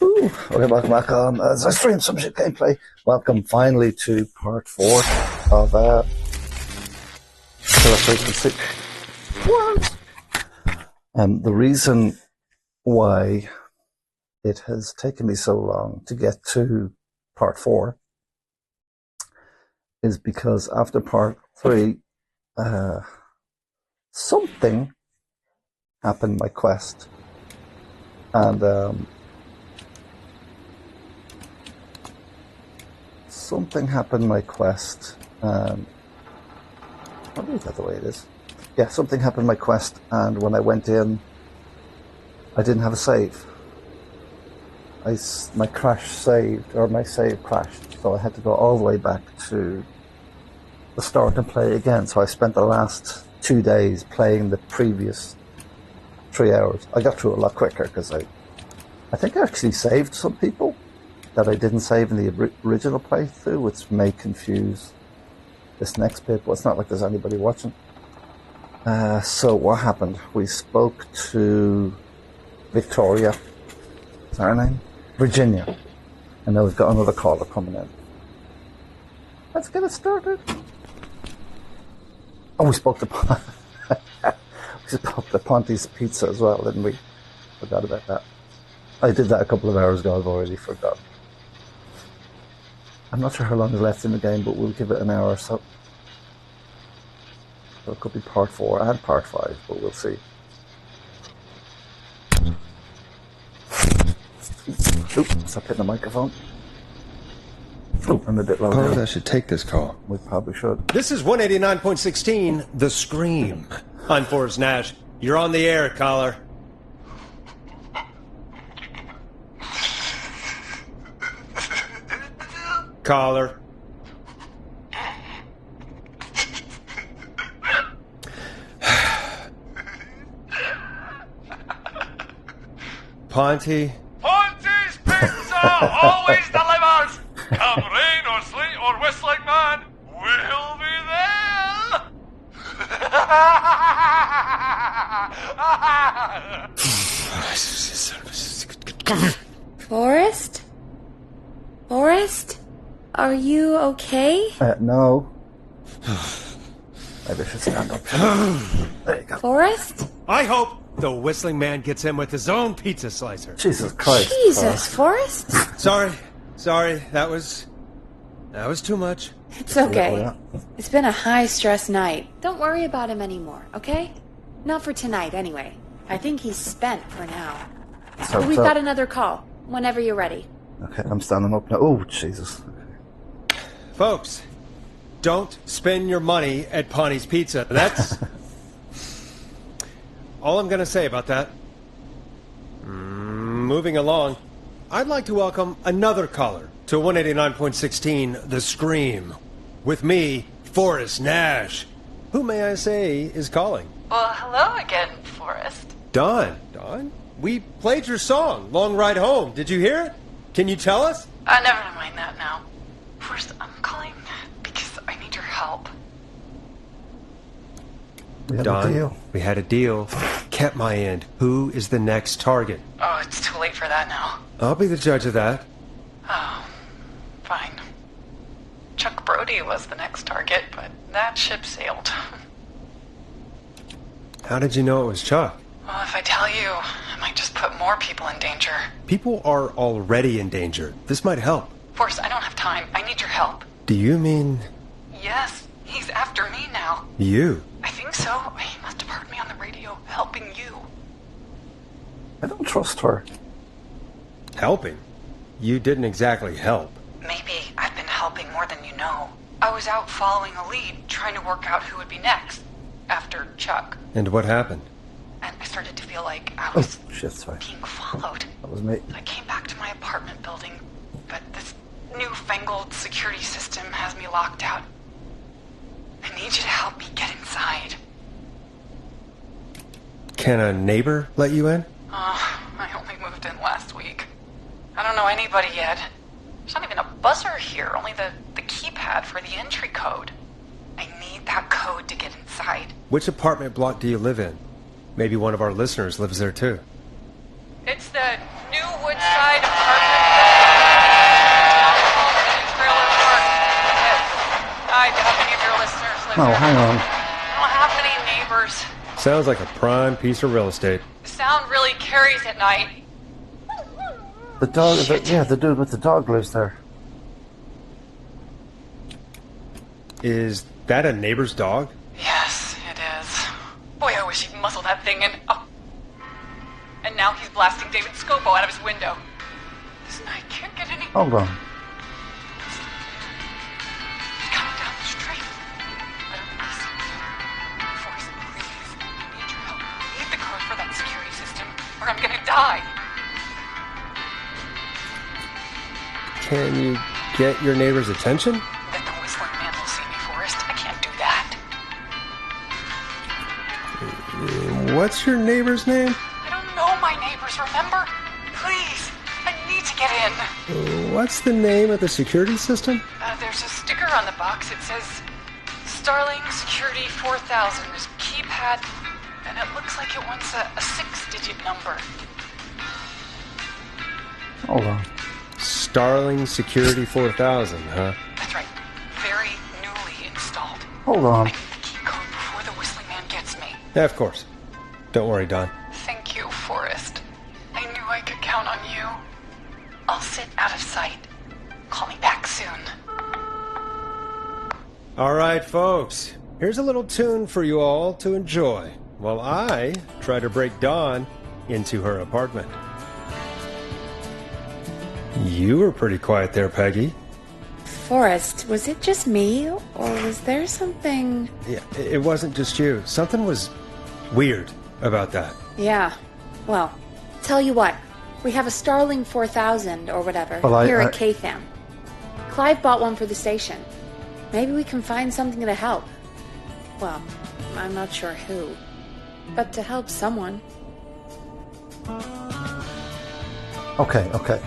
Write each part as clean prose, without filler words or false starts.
Ooh, okay, welcome back on as I stream some shit gameplay. Welcome finally to part 4 of Illustration 6. What? The reason why it has taken me so long to get to part 4 is because after part 3, something happened in my quest, and something happened in my quest, and I believe that's the way it is. Yeah, something happened in my quest, and when I went in, I didn't have a save. My crash saved, or my save crashed, so I had to go all the way back to the start and play again. So I spent the last 2 days playing the previous 3 hours. I got through it a lot quicker because I think I actually saved some people that I didn't save in the original playthrough, which may confuse this next bit, but it's not like there's anybody watching. So what happened? We spoke to Victoria. Is that her name? Virginia. And now we've got another caller coming in. Let's get it started. Oh, we spoke to Ponte's Pizza as well, didn't we? Forgot about that. I did that a couple of hours ago. I've already forgotten. I'm not sure how long is left in the game, but we'll give it an hour or so. So it could be part 4 and part 5, but we'll see. Oop, stop hitting the microphone. Oh, I'm a bit low. Suppose I should take this call. We probably should. This is 189.16, The Scream. I'm Forrest Nash. You're on the air, caller. Caller. Ponte? Ponte's Pizza always delivers! Come rain or sleet or whistling man, we'll be there! Forrest? Forrest? Are you okay? No. Maybe I should stand up. There you go. Forrest? I hope the whistling man gets in with his own pizza slicer. Jesus Christ. Jesus, Forrest? Sorry, that was too much. It's okay. Yeah. It's been a high-stress night. Don't worry about him anymore, okay? Not for tonight, anyway. I think he's spent for now. But we've got another call, whenever you're ready. Okay, I'm standing up now. Oh, Jesus. Folks, don't spend your money at Ponte's Pizza. That's all I'm going to say about that. Moving along, I'd like to welcome another caller to 189.16, The Scream. With me, Forrest Nash. Who, may I say, is calling? Well, hello again, Forrest. Don, we played your song, Long Ride Home. Did you hear it? Can you tell us? Never mind that now. Forrest, I'm calling because I need your help. We had Don, a deal. we had a deal. Kept my end. Who is the next target? Oh, it's too late for that now. I'll be the judge of that. Oh, fine. Chuck Brody was the next target, but that ship sailed. How did you know it was Chuck? Well, if I tell you, I might just put more people in danger. People are already in danger. This might help. Forrest, I don't have time. I need your help. Do you mean Yes, he's after me now. you? I think so. He must have heard me on the radio helping you. I don't trust her. Helping? You didn't exactly help. Maybe I've been helping more than you know. I was out following a lead, trying to work out who would be next, after Chuck. And what happened? And I started to feel like I was Shit, sorry. being followed. That was me. I came back to my apartment building, but this newfangled security system has me locked out. I need you to help me get inside. Can a neighbor let you in? I only moved in last week. I don't know anybody yet. There's not even a buzzer here, only the keypad for the entry code. I need that code to get inside. Which apartment block do you live in? Maybe one of our listeners lives there too. It's the new Woodside apartment down home in a trailer park. Yes. I doubt any of your listeners live No, there. hang on. I don't have many neighbors. Sounds like a prime piece of real estate. The sound really carries at night. The dog, the dude with the dog lives there. Is that a neighbor's dog? Yes, it is. Boy, I wish he'd muzzle that thing in. Oh. And now he's blasting David Scopo out of his window. This night can't get any. Hold on. He's coming down the street. I don't think he's seen me. Forrest, please. I need your help. I need the code for that security system, or I'm gonna die. Can you get your neighbor's attention? Then the whistling man will see me, Forrest. I can't do that. What's your neighbor's name? I don't know my neighbors, remember? Please, I need to get in. What's the name of the security system? There's a sticker on the box. It says Starling Security 4000. There's a keypad, and it looks like it wants a 6-digit number. Hold on. Starling Security 4000, huh? That's right. Very newly installed. Hold I on. need the key code before the whistling man gets me. Yeah, of course. Don't worry, Don. Thank you, Forrest. I knew I could count on you. I'll sit out of sight. Call me back soon. All right, folks. Here's a little tune for you all to enjoy while I try to break Dawn into her apartment. You were pretty quiet there, Peggy. Forrest, was it just me, or was there something... Yeah, it wasn't just you. Something was weird about that. Yeah, well, tell you what. We have a Starling 4000, or whatever, Well, here at KFAM. Clive bought one for the station. Maybe we can find something to help. Well, I'm not sure who. But to help someone. Okay.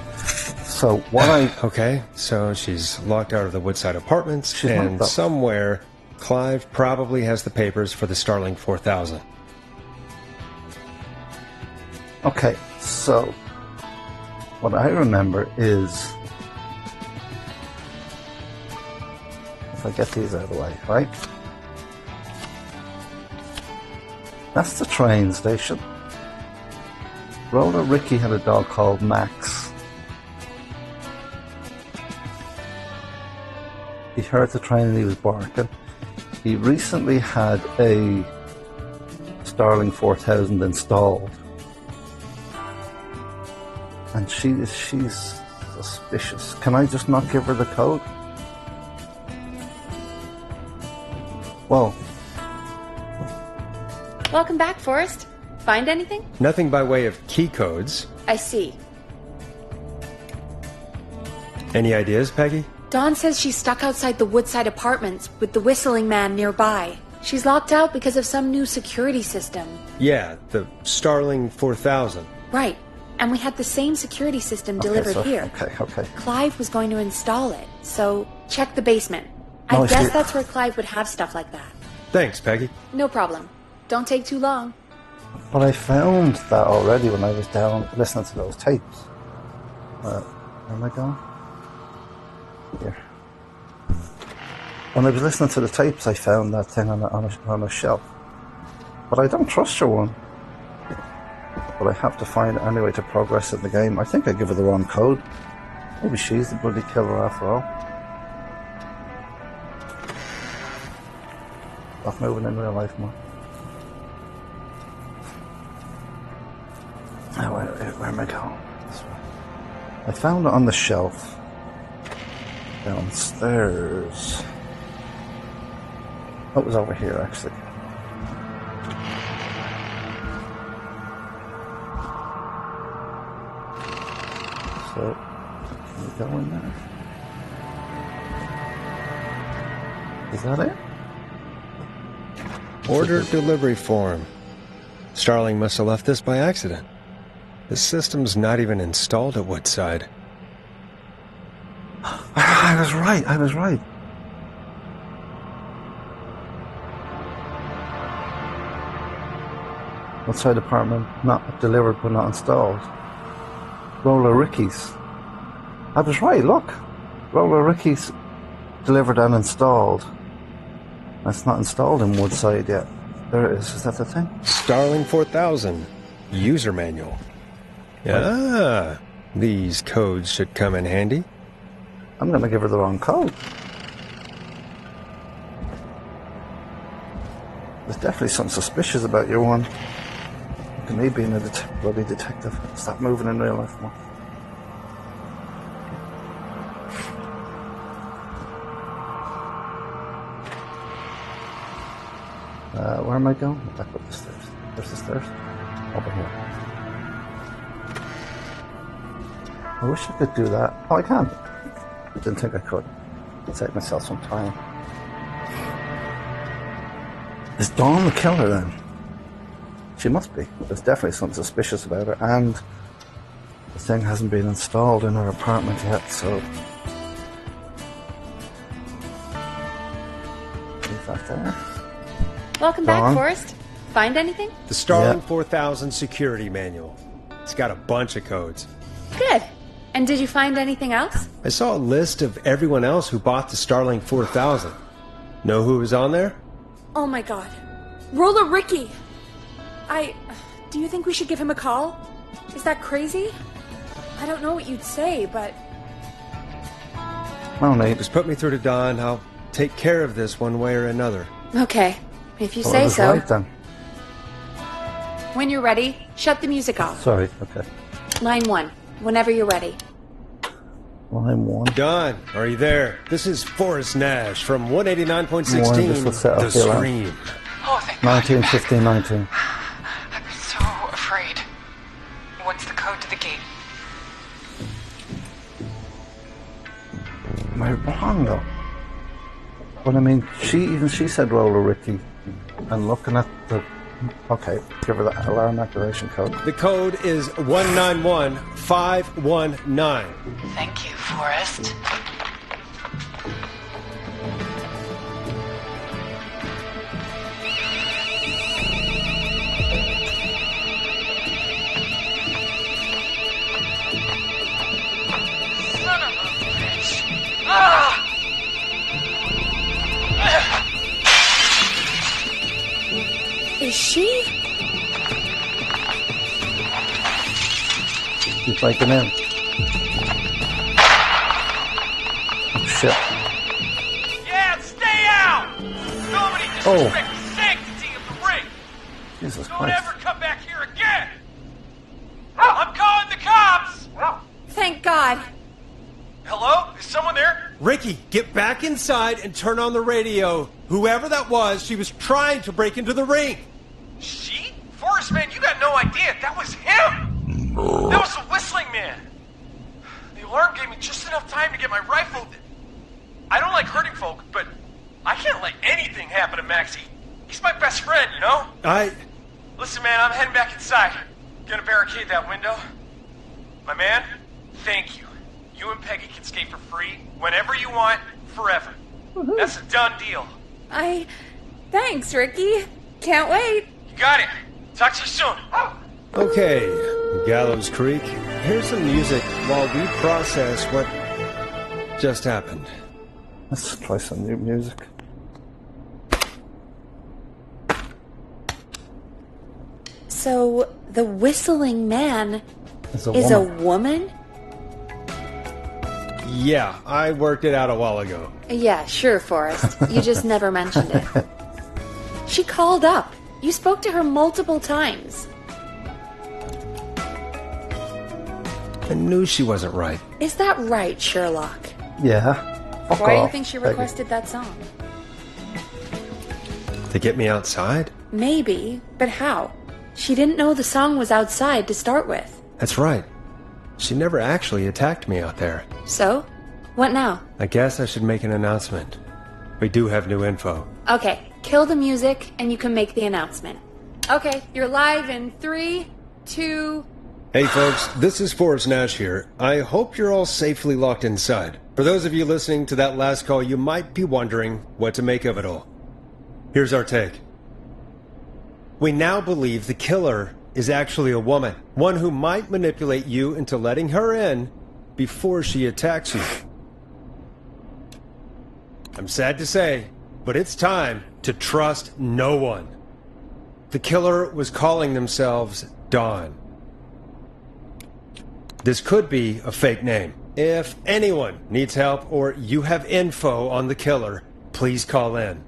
So what I... Okay, so she's locked out of the Woodside Apartments, She's and locked up. somewhere Clive probably has the papers for the Starling 4000. Okay, so what I remember is... If I get these out of the way, right? That's the train station. Roller Ricky had a dog called Max. He heard the train and he was barking. He recently had a Starling 4000 installed. And she's suspicious. Can I just not give her the code? Whoa. Welcome back, Forrest. Find anything? Nothing by way of key codes. I see. Any ideas, Peggy? Dawn says she's stuck outside the Woodside Apartments with the whistling man nearby. She's locked out because of some new security system. Yeah, the Starling 4000. Right. And we had the same security system delivered here. Okay. Clive was going to install it, so check the basement. No, I guess see- that's where Clive would have stuff like that. Thanks, Peggy. No problem. Don't take too long. But I found that already when I was down listening to those tapes. Where am I going? Here. When I was listening to the tapes, I found that thing on a shelf. But I don't trust your one. But I have to find any way to progress in the game. I think I give her the wrong code. Maybe she's the bloody killer after all. Stop moving in real life more. Oh, where am I going? This way. I found it on the shelf. Downstairs. Oh, it was over here, actually. So, can we go in there? Is that it? Order delivery form. Starling must have left this by accident. The system's not even installed at Woodside. I was right. Outside apartment, not delivered but not installed. Roller Ricky's. I was right, look. Roller Ricky's delivered and installed. It's not installed in Woodside yet. There it is. Is that the thing? Starling 4000. User manual. Ah, these codes should come in handy. I'm going to give her the wrong code. There's definitely something suspicious about your one. Look at me being a bloody detective. Stop moving in real life more. Where am I going? Back up the stairs. Where's the stairs? Over here. I wish I could do that. Oh, I can. I didn't think I could. Save myself some time. Is Dawn the killer then? She must be. There's definitely something suspicious about her, and the thing hasn't been installed in her apartment yet, so... Leave that there. Welcome back, Forrest. Find anything? The Starling 4000 security manual. It's got a bunch of codes. Good. And did you find anything else? I saw a list of everyone else who bought the Starling 4000. Know who was on there? Oh my god. Roller Ricky! Do you think we should give him a call? Is that crazy? I don't know what you'd say, but... Oh, Nate. Just put me through to Don. I'll take care of this one way or another. Okay. If you Well, I say was so. right, then. When you're ready, shut the music off. Sorry, okay. Line 1. Whenever you're ready. Line 1. Don, are you there? This is Forrest Nash from One, this will 189.16 set up The the alarm. Scream. Oh, thank God. 19, 15, 19. I'm so afraid. What's the code to the gate? Am I wrong, though? But I mean, she said Roller Ricky. And looking at the... Okay, give her the alarm activation code. The code is 191519. Thank you, Forrest. Son of a bitch. Ah! Is she? She's breaking in. Oh, shit. Yeah, stay out! Nobody disrespect the sanctity of the ring! Jesus Don't Christ. ever come back here again! I'm calling the cops! Thank God. Hello? Is someone there? Ricky, get back inside and turn on the radio. Whoever that was, she was trying to break into the ring. She? Forrest, man, you got no idea. That was him! That was the whistling man! The alarm gave me just enough time to get my rifle. I don't like hurting folk, but I can't let anything happen to Maxie. He's my best friend, you know? Listen, man, I'm heading back inside. Gonna barricade that window. My man, thank you. You and Peggy can skate for free whenever you want, forever. That's a done deal. Thanks, Ricky. Can't wait. You got it. Talk to you soon. Okay, Gallows Creek. Here's some music while we process what just happened. Let's try some new music. So, the whistling man It's is a woman? Yeah, I worked it out a while ago. Yeah, sure, Forrest. You just never mentioned it. She called up. You spoke to her multiple times. I knew she wasn't right. Is that right, Sherlock? Yeah. Fuck Why do you off, think she Peggy. requested that song? To get me outside? Maybe, but how? She didn't know the song was outside to start with. That's right. She never actually attacked me out there. So? What now? I guess I should make an announcement. We do have new info. Okay, kill the music and you can make the announcement. Okay, you're live in 3, 2... Hey folks, this is Forrest Nash here. I hope you're all safely locked inside. For those of you listening to that last call, you might be wondering what to make of it all. Here's our take. We now believe the killer is actually a woman. One who might manipulate you into letting her in before she attacks you. I'm sad to say, but it's time to trust no one. The killer was calling themselves Dawn. This could be a fake name. If anyone needs help or you have info on the killer, please call in.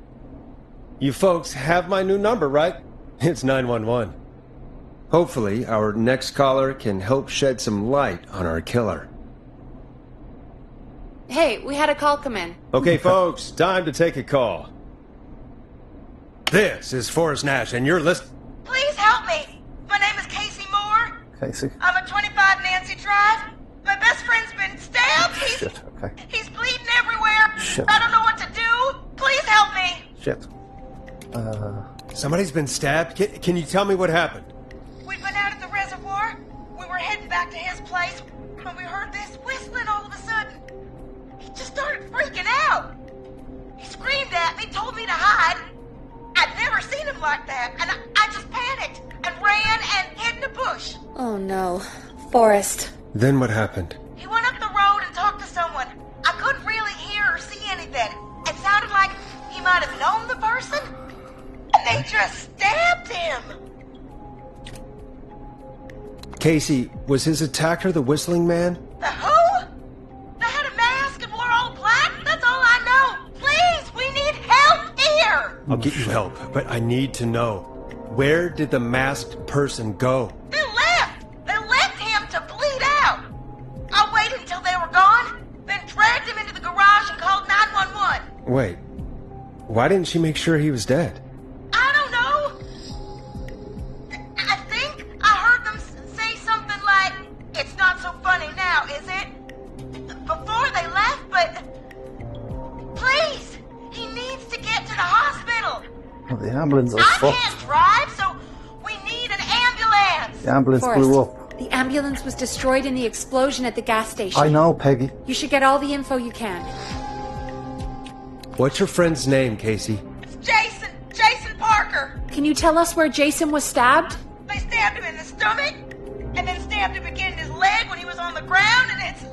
You folks have my new number, right? It's 911. Hopefully, our next caller can help shed some light on our killer. Hey, we had a call come in. Okay, folks, time to take a call. This is Forrest Nash, and you're listening. Please help me. My name is Casey Moore. Casey? I'm at 25 Nancy Drive. My best friend's been stabbed. Shit, okay. He's bleeding everywhere. Shit. I don't know what to do. Please help me. Shit. Somebody's been stabbed? Can you tell me what happened? We'd been out at the reservoir. We were heading back to his place when we heard this whistling all of a sudden. He just started freaking out. He screamed at me, told me to hide. I'd never seen him like that, and I just panicked and ran and hid in a bush. Oh no. Forrest. Then what happened? He went up the road and talked to someone. I couldn't really hear or see anything. It sounded like he might have known the person, and they just stabbed him. Casey, was his attacker the whistling man? The who? They had a mask and wore all black? That's all I know. Please, we need help here. I'll get you help, but I need to know. Where did the masked person go? They left. They left him to bleed out. I waited until they were gone, then dragged him into the garage and called 911. Wait, why didn't she make sure he was dead? I don't know. I think I heard them say something like, "It's not so funny now, is it?" Before they left, but please, he needs to get to the hospital. Oh, the ambulance is I fucked. can't drive, so we need an ambulance. The ambulance Forrest, blew up. the ambulance was destroyed in the explosion at the gas station. I know, Peggy. You should get all the info you can. What's your friend's name, Casey? It's Jason Parker. Can you tell us where Jason was stabbed? They stabbed him in the stomach, and then stabbed him again in his leg when he was on the ground, and it's...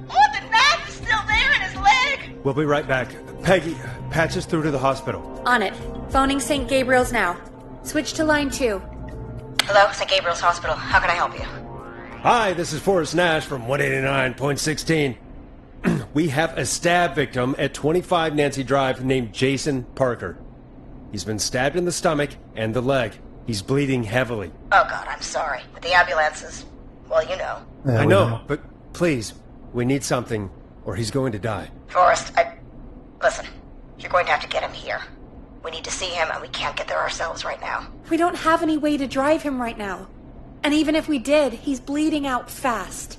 Oh, the knife is still there in his leg. We'll be right back. Peggy, patch us through to the hospital. On it. Phoning St. Gabriel's now. Switch to line 2. Hello, St. Gabriel's Hospital. How can I help you? Hi, this is Forrest Nash from 189.16. We have a stab victim at 25 Nancy Drive named Jason Parker. He's been stabbed in the stomach and the leg. He's bleeding heavily. Oh, God, I'm sorry. But the ambulance is... Well, you know. Yeah, I we know, but please, we need something, or he's going to die. Forrest, Listen, you're going to have to get him here. We need to see him, and we can't get there ourselves right now. We don't have any way to drive him right now. And even if we did, he's bleeding out fast.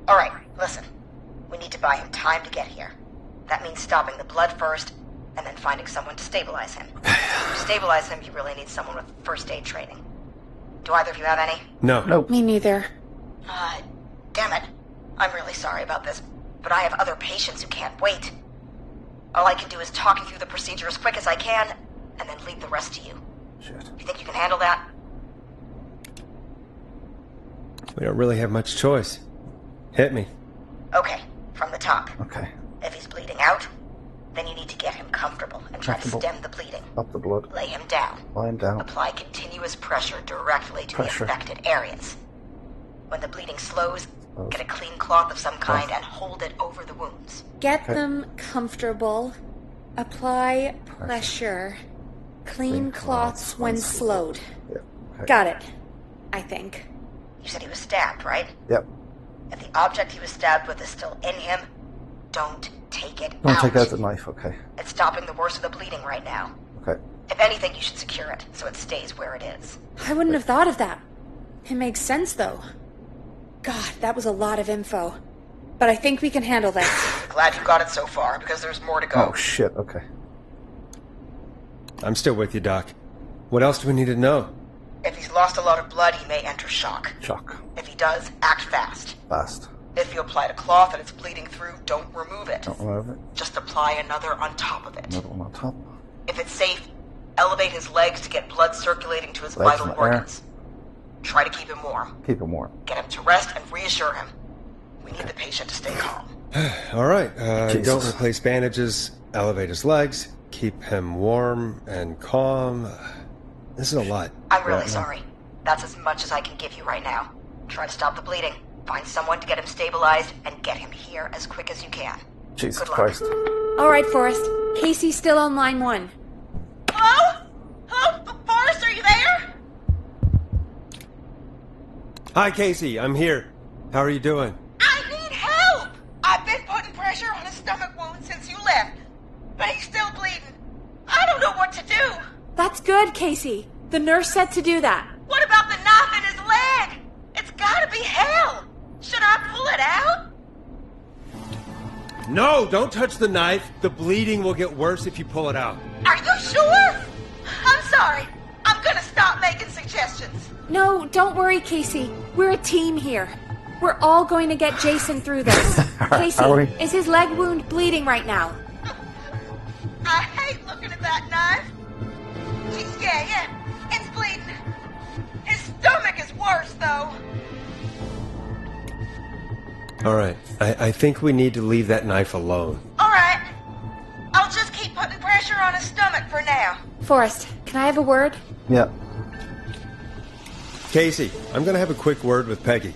All right, listen. We need to buy him time to get here. That means stopping the blood first, and then finding someone to stabilize him. To stabilize him, you really need someone with first aid training. Do either of you have any? No. Nope. Me neither. Damn it. I'm really sorry about this, but I have other patients who can't wait. All I can do is talk you through the procedure as quick as I can, and then leave the rest to you. Shit. You think you can handle that? We don't really have much choice. Hit me. Okay, from the top. Okay. If he's bleeding out, then you need to get him comfortable and try to Comfortable. stem the bleeding. Up the blood. Lay him down. Lie him down. Apply continuous pressure directly to Pressure. the affected areas. When the bleeding slows, get a clean cloth of some kind and hold it over the wounds. Get them comfortable. Apply pressure. Clean cloths when slowed. Yeah. Okay. Got it. I think. You said he was stabbed, right? Yep. If the object he was stabbed with is still in him, don't take it Don't out. take out the knife, okay. It's stopping the worst of the bleeding right now. Okay. If anything, you should secure it so it stays where it is. I wouldn't have thought of that. It makes sense, though. God, that was a lot of info. But I think we can handle this. Glad you got it so far, because there's more to go. Oh, shit, okay. I'm still with you, Doc. What else do we need to know? If he's lost a lot of blood, he may enter shock. Shock. If he does, act fast. Fast. If you applied a cloth and it's bleeding through, don't remove it. Don't remove it. Just apply another on top of it. Another one on top. If it's safe, elevate his legs to get blood circulating to his Legs vital in the air. organs. Try to keep him warm. Keep him warm. Get him to rest and reassure him. We need the patient to stay calm. All right. Don't replace bandages. Elevate his legs. Keep him warm and calm. This is a lot. I'm really sorry. That's as much as I can give you right now. Try to stop the bleeding. Find someone to get him stabilized and get him here as quick as you can. Jesus Good luck. Christ. All right, Forrest. Casey's still on line 1. Hello? Hello? Forrest, are you there? Hi, Casey. I'm here. How are you doing? I need help! I've been putting pressure on his stomach wound since you left, but he's still bleeding. I don't know what to do. That's good, Casey. The nurse said to do that. What about the knife in his leg? It's gotta be hell. Should I pull it out? No, don't touch the knife. The bleeding will get worse if you pull it out. Are you sure? I'm sorry. I'm gonna stop making suggestions. No, don't worry, Casey. We're a team here. We're all going to get Jason through this. Casey, Are we? is his leg wound bleeding right now? I hate looking at that knife. Yeah, it's bleeding. His stomach is worse, though. All right. I think we need to leave that knife alone. All right. I'll just keep putting pressure on his stomach for now. Forrest, can I have a word? Yeah. Casey, I'm going to have a quick word with Peggy.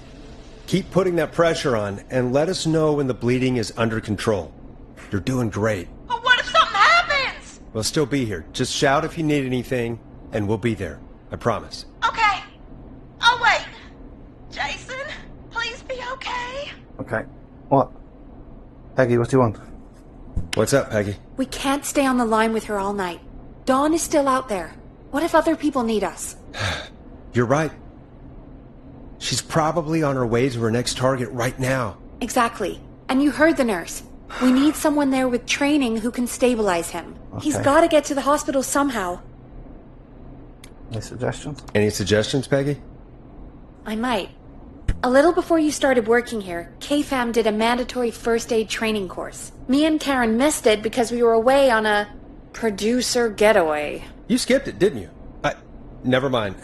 Keep putting that pressure on and let us know when the bleeding is under control. You're doing great. But what if something happens? We'll still be here. Just shout if you need anything, and we'll be there. I promise. Okay. I'll wait. Jason, please be okay. Okay. What? Peggy, what do you want? What's up, Peggy? We can't stay on the line with her all night. Dawn is still out there. What if other people need us? You're right. She's probably on her way to her next target right now. Exactly. And you heard the nurse. We need someone there with training who can stabilize him. He's Okay. got to get to the hospital somehow. Any suggestions? Any suggestions, Peggy? I might. A little before you started working here, KFAM did a mandatory first aid training course. Me and Karen missed it because we were away on a producer getaway. You skipped it, didn't you? Never mind.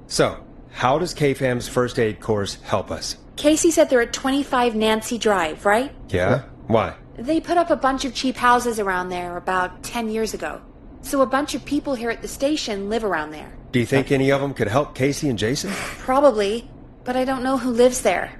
So, how does KFAM's first aid course help us? Casey said they're at 25 Nancy Drive, right? Yeah? Why? They put up a bunch of cheap houses around there about 10 years ago. So a bunch of people here at the station live around there. Do you think any of them could help Casey and Jason? Probably, but I don't know who lives there.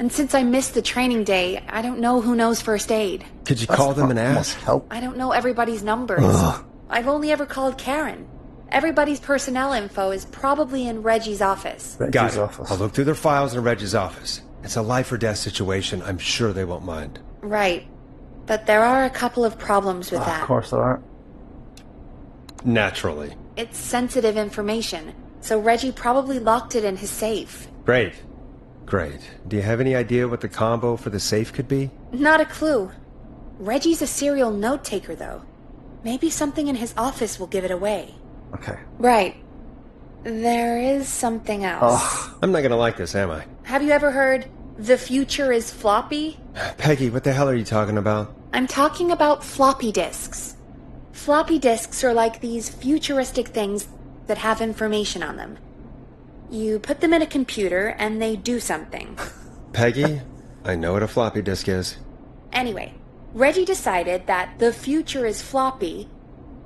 And since I missed the training day, I don't know who knows first aid. Could you call them and Must ask? help. I don't know everybody's numbers. Ugh. I've only ever called Karen. Everybody's personnel info is probably in Reggie's office. Got Reggie's it. office. I'll look through their files in Reggie's office. It's a life or death situation. I'm sure they won't mind. Right. But there are a couple of problems with that. Of course there are. Naturally. It's sensitive information, so Reggie probably locked it in his safe. Great. Great. Do you have any idea what the combo for the safe could be? Not a clue. Reggie's a serial note taker, though. Maybe something in his office will give it away. Okay. Right. There is something else. Oh, I'm not gonna like this, am I? Have you ever heard, the future is floppy? Peggy, what the hell are you talking about? I'm talking about floppy disks. Floppy disks are like these futuristic things that have information on them. You put them in a computer and they do something. Peggy, I know what a floppy disk is. Anyway, Reggie decided that the future is floppy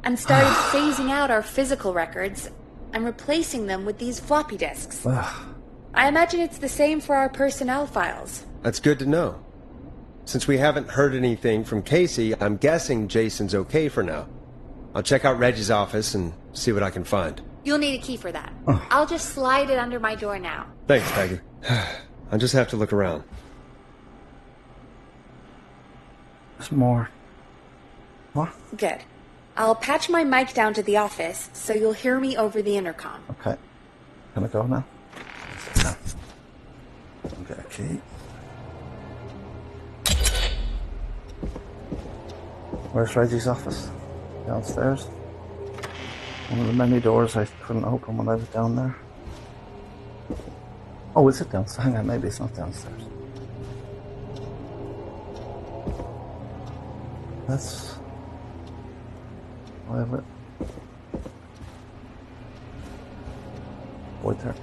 and started phasing out our physical records and replacing them with these floppy disks. I imagine it's the same for our personnel files. That's good to know. Since we haven't heard anything from Casey, I'm guessing Jason's okay for now. I'll check out Reggie's office and see what I can find. You'll need a key for that. I'll just slide it under my door now. Thanks, Peggy. I'll just have to look around. there's more. What? Good. I'll patch my mic down to the office so you'll hear me over the intercom. Okay. Can I go now? No. Okay, key. Where's Reggie's office? Downstairs. One of the many doors I couldn't open when I was down there. Oh, is it downstairs? Hang on, maybe it's not downstairs. That's... Whatever. Void there.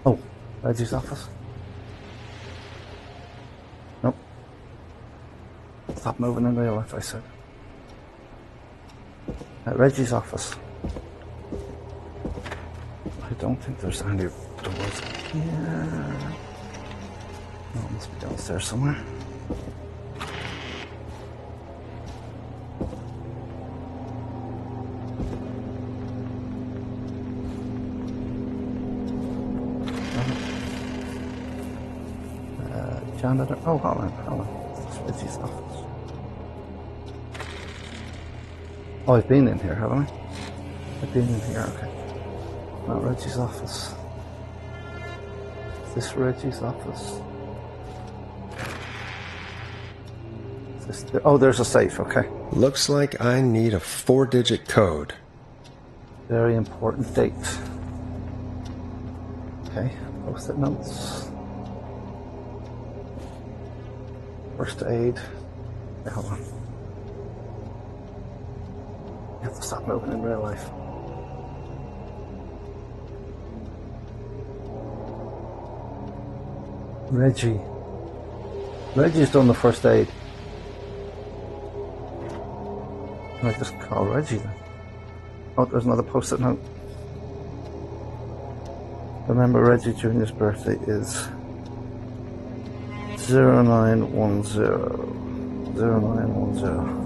Oh, Reggie's office. Nope. Stop moving in real life, I said. Reggie's office. I don't think there's any doors here. No, it must be downstairs somewhere. Janitor. Oh, hold on. It's Reggie's office. Oh, I've been in here, haven't I? I've been in here, okay. Not Reggie's office. Is this Reggie's office? Is this oh, there's a safe, okay. Looks like I need a 4-digit code. Very important date. Okay, post-it notes. First aid. Okay, hold on. You have to stop moving in real life. Reggie. Reggie's done the first aid. I just call Reggie then. Oh, there's another post-it note. Remember, Reggie Jr.'s birthday is 0910. 0910.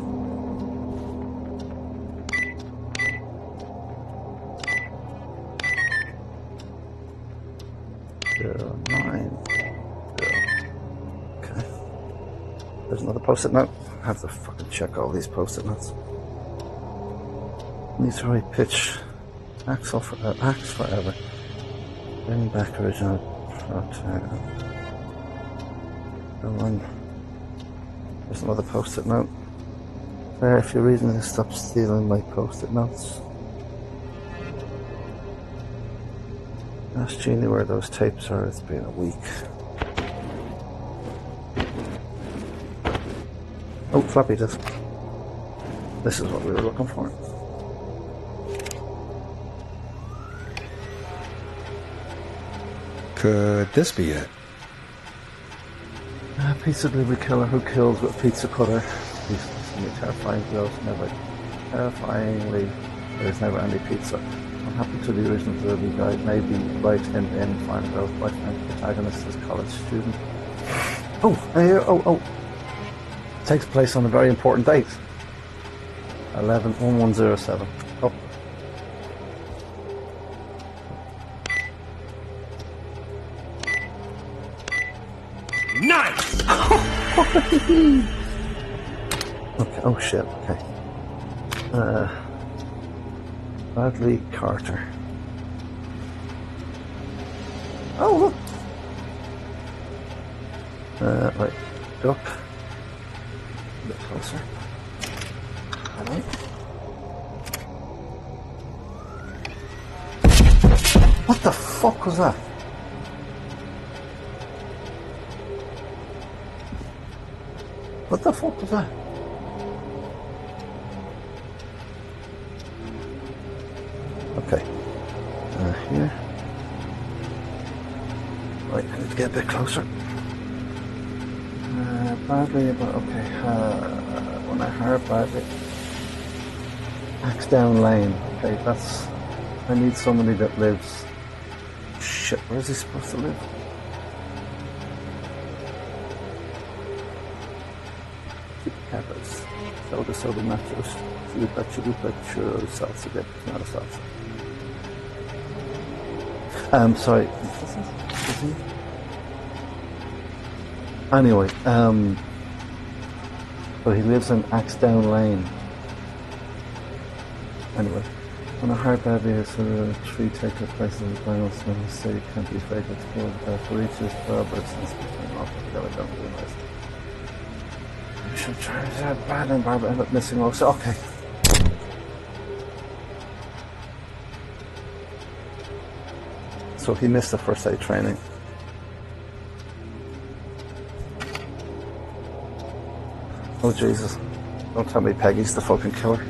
Okay. There's another post-it note. I have to fucking check all these post-it notes. Need to write pitch. Axe forever. Bring back original protein. There's another post-it note. There, if you're reading this, stop stealing my post-it notes. Ask Jeannie where those tapes are. It's been a week. Oh, floppy disk. This is what we were looking for. Could this be it? Pizza delivery killer who kills with a pizza cutter. He's terrifying. Terrifyingly, there's never any pizza. What happened to the original delivery guy? Maybe write him in, find out what the protagonist is a college student. Oh, here, oh. Takes place on a very important date. 11/1107. Oh. Nice! Okay, oh shit, okay. Bradley Carter. Oh, look! Right, duck. A bit closer. Alright. What the fuck was that? What the fuck was that? Okay. Here. Right, I need to get a bit closer. Badly, but okay. When I heard badly. Axdown Lane. Okay, that's. I need somebody that lives. Shit, where is he supposed to live? Peppers. Soda nachos. Chupa churros, salsa dip. Not a salsa. Sorry. Anyway, but he lives in Axdown Lane. Anyway, when a hard bad is a tree take place in the final so the city can't be fake it's killed for reaches but since became off together don't realize. You should try that bad and Barbara ended up missing also. Okay. So he missed the first aid training. Oh Jesus. Don't tell me Peggy's the fucking killer.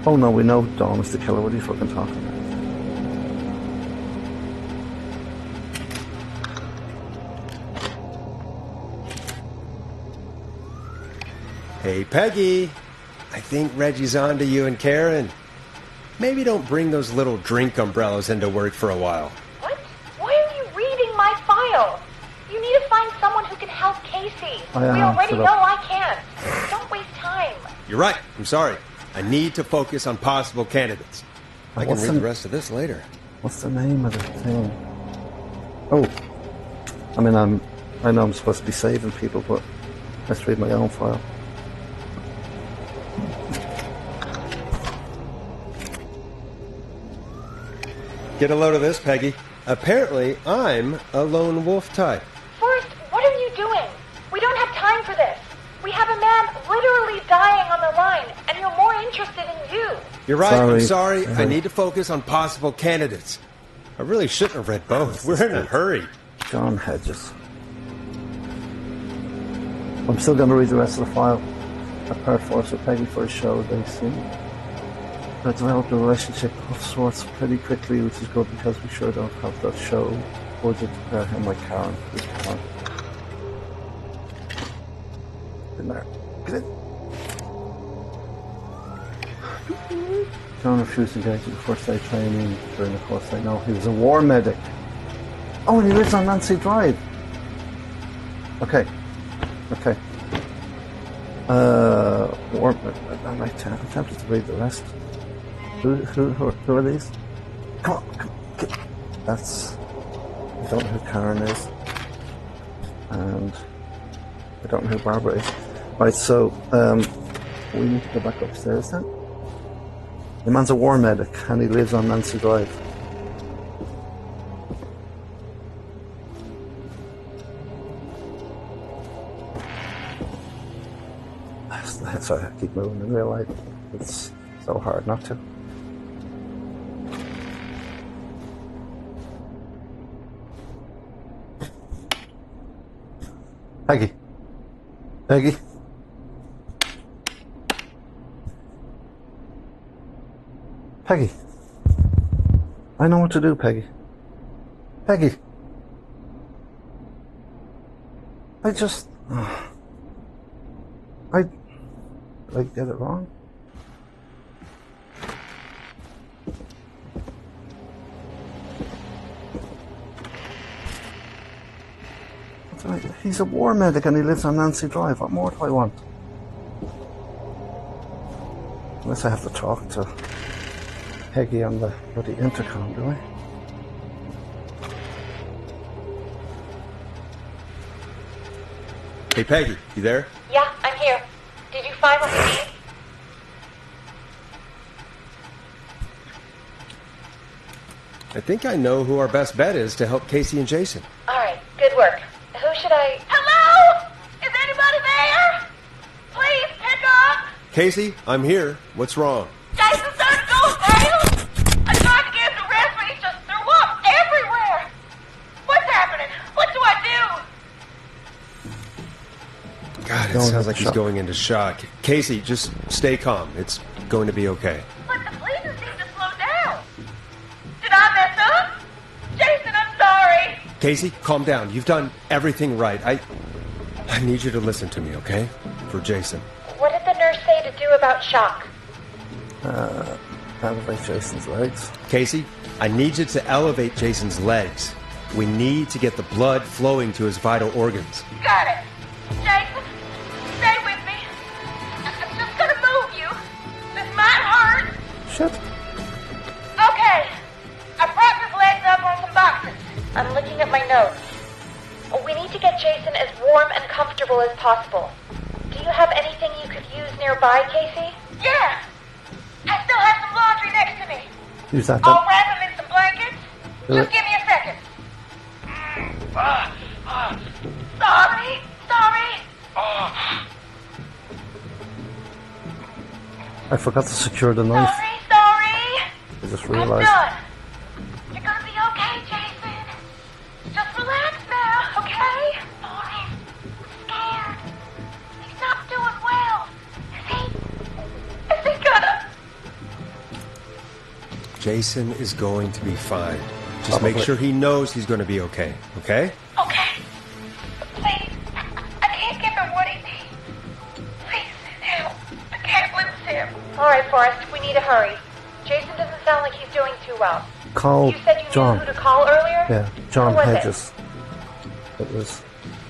Oh no, we know Dawn is the killer. What are you fucking talking about? Hey, Peggy. I think Reggie's on to you and Karen. Maybe don't bring those little drink umbrellas into work for a while. What? Why are you reading my file? You need to find someone who can help Casey. We already know I can't. Don't waste time. You're right. I'm sorry. I need to focus on possible candidates. I can read the rest of this later. What's the name of the thing? Oh. I mean, I know I'm supposed to be saving people, but let's read my own file. Get a load of this, Peggy. Apparently, I'm a lone wolf type. Forrest, what are you doing? We don't have time for this. We have a man literally dying on the line, and you're more interested in you. You're right. I'm sorry. I need to focus on possible candidates. I really shouldn't have read both. We're in a hurry. John Hedges. I'm still going to read the rest of the file. I paired Forrest with Peggy for a show they see. I developed a relationship of sorts pretty quickly, which is good because we sure don't have that show budget to pair him like Karen at this point. In there. Get in. John refused to engage in the first aid training during the course I know. He was a war medic. Oh, and he lives on Nancy Drive. Okay. Okay. War I'm tempted to read the rest. Who are these? Come on. That's... I don't know who Karen is. And I don't know who Barbara is. Right, so we need to go back upstairs then. The man's a war medic and he lives on Nancy Drive. Sorry, I keep moving in real life. It's so hard not to. Peggy. Peggy. Peggy. I know what to do, Peggy. Peggy. I get it wrong? He's a war medic and he lives on Nancy Drive. What more do I want? Unless I have to talk to Peggy on the bloody intercom, do I? Hey, Peggy, you there? Yeah, I'm here. Did you find what you need? I think I know who our best bet is to help Casey and Jason. All right, good work. Who should I... Hello? Is anybody there? Please pick up. Casey, I'm here. What's wrong? Jason started going pale. I tried to get him to rest, but he just threw up everywhere. What's happening? What do I do? God, it sounds like he's going into shock. Casey, just stay calm. It's going to be okay. But the bleeding seemed to slow down. Did I mess up? Jason, I'm sorry. Casey, calm down. You've done everything right. I need you to listen to me, okay? For Jason. What did the nurse say to do about shock? Elevate Jason's legs. Casey, I need you to elevate Jason's legs. We need to get the blood flowing to his vital organs. Got it. Jason, stay with me. I'm just gonna move you. This might hurt. Shit. Okay. I propped his legs up on some boxes. I'm looking at my notes. We need to get Jason as warm and comfortable as possible. Do you have anything you could use nearby, Casey? Yeah. I still have some laundry next to me. Use that I'll then. wrap him in some blankets. Do Just it. give me a second. Sorry. I forgot to secure the knife. Sorry. I just I'm realized. done. You're gonna be okay, Jason. Just relax now, okay? Sorry. I'm scared. He's not doing well. Is he gonna... Jason is going to be fine. Just Probably. make sure he knows he's going to be okay, okay? Okay. Please. I can't give him what he needs. Please send help. I can't lose him. Alright, Forrest, we need to hurry. Jason doesn't sound like he's doing too well. Call You said you John. knew who to call earlier? Yeah, John Who was Hedges. It was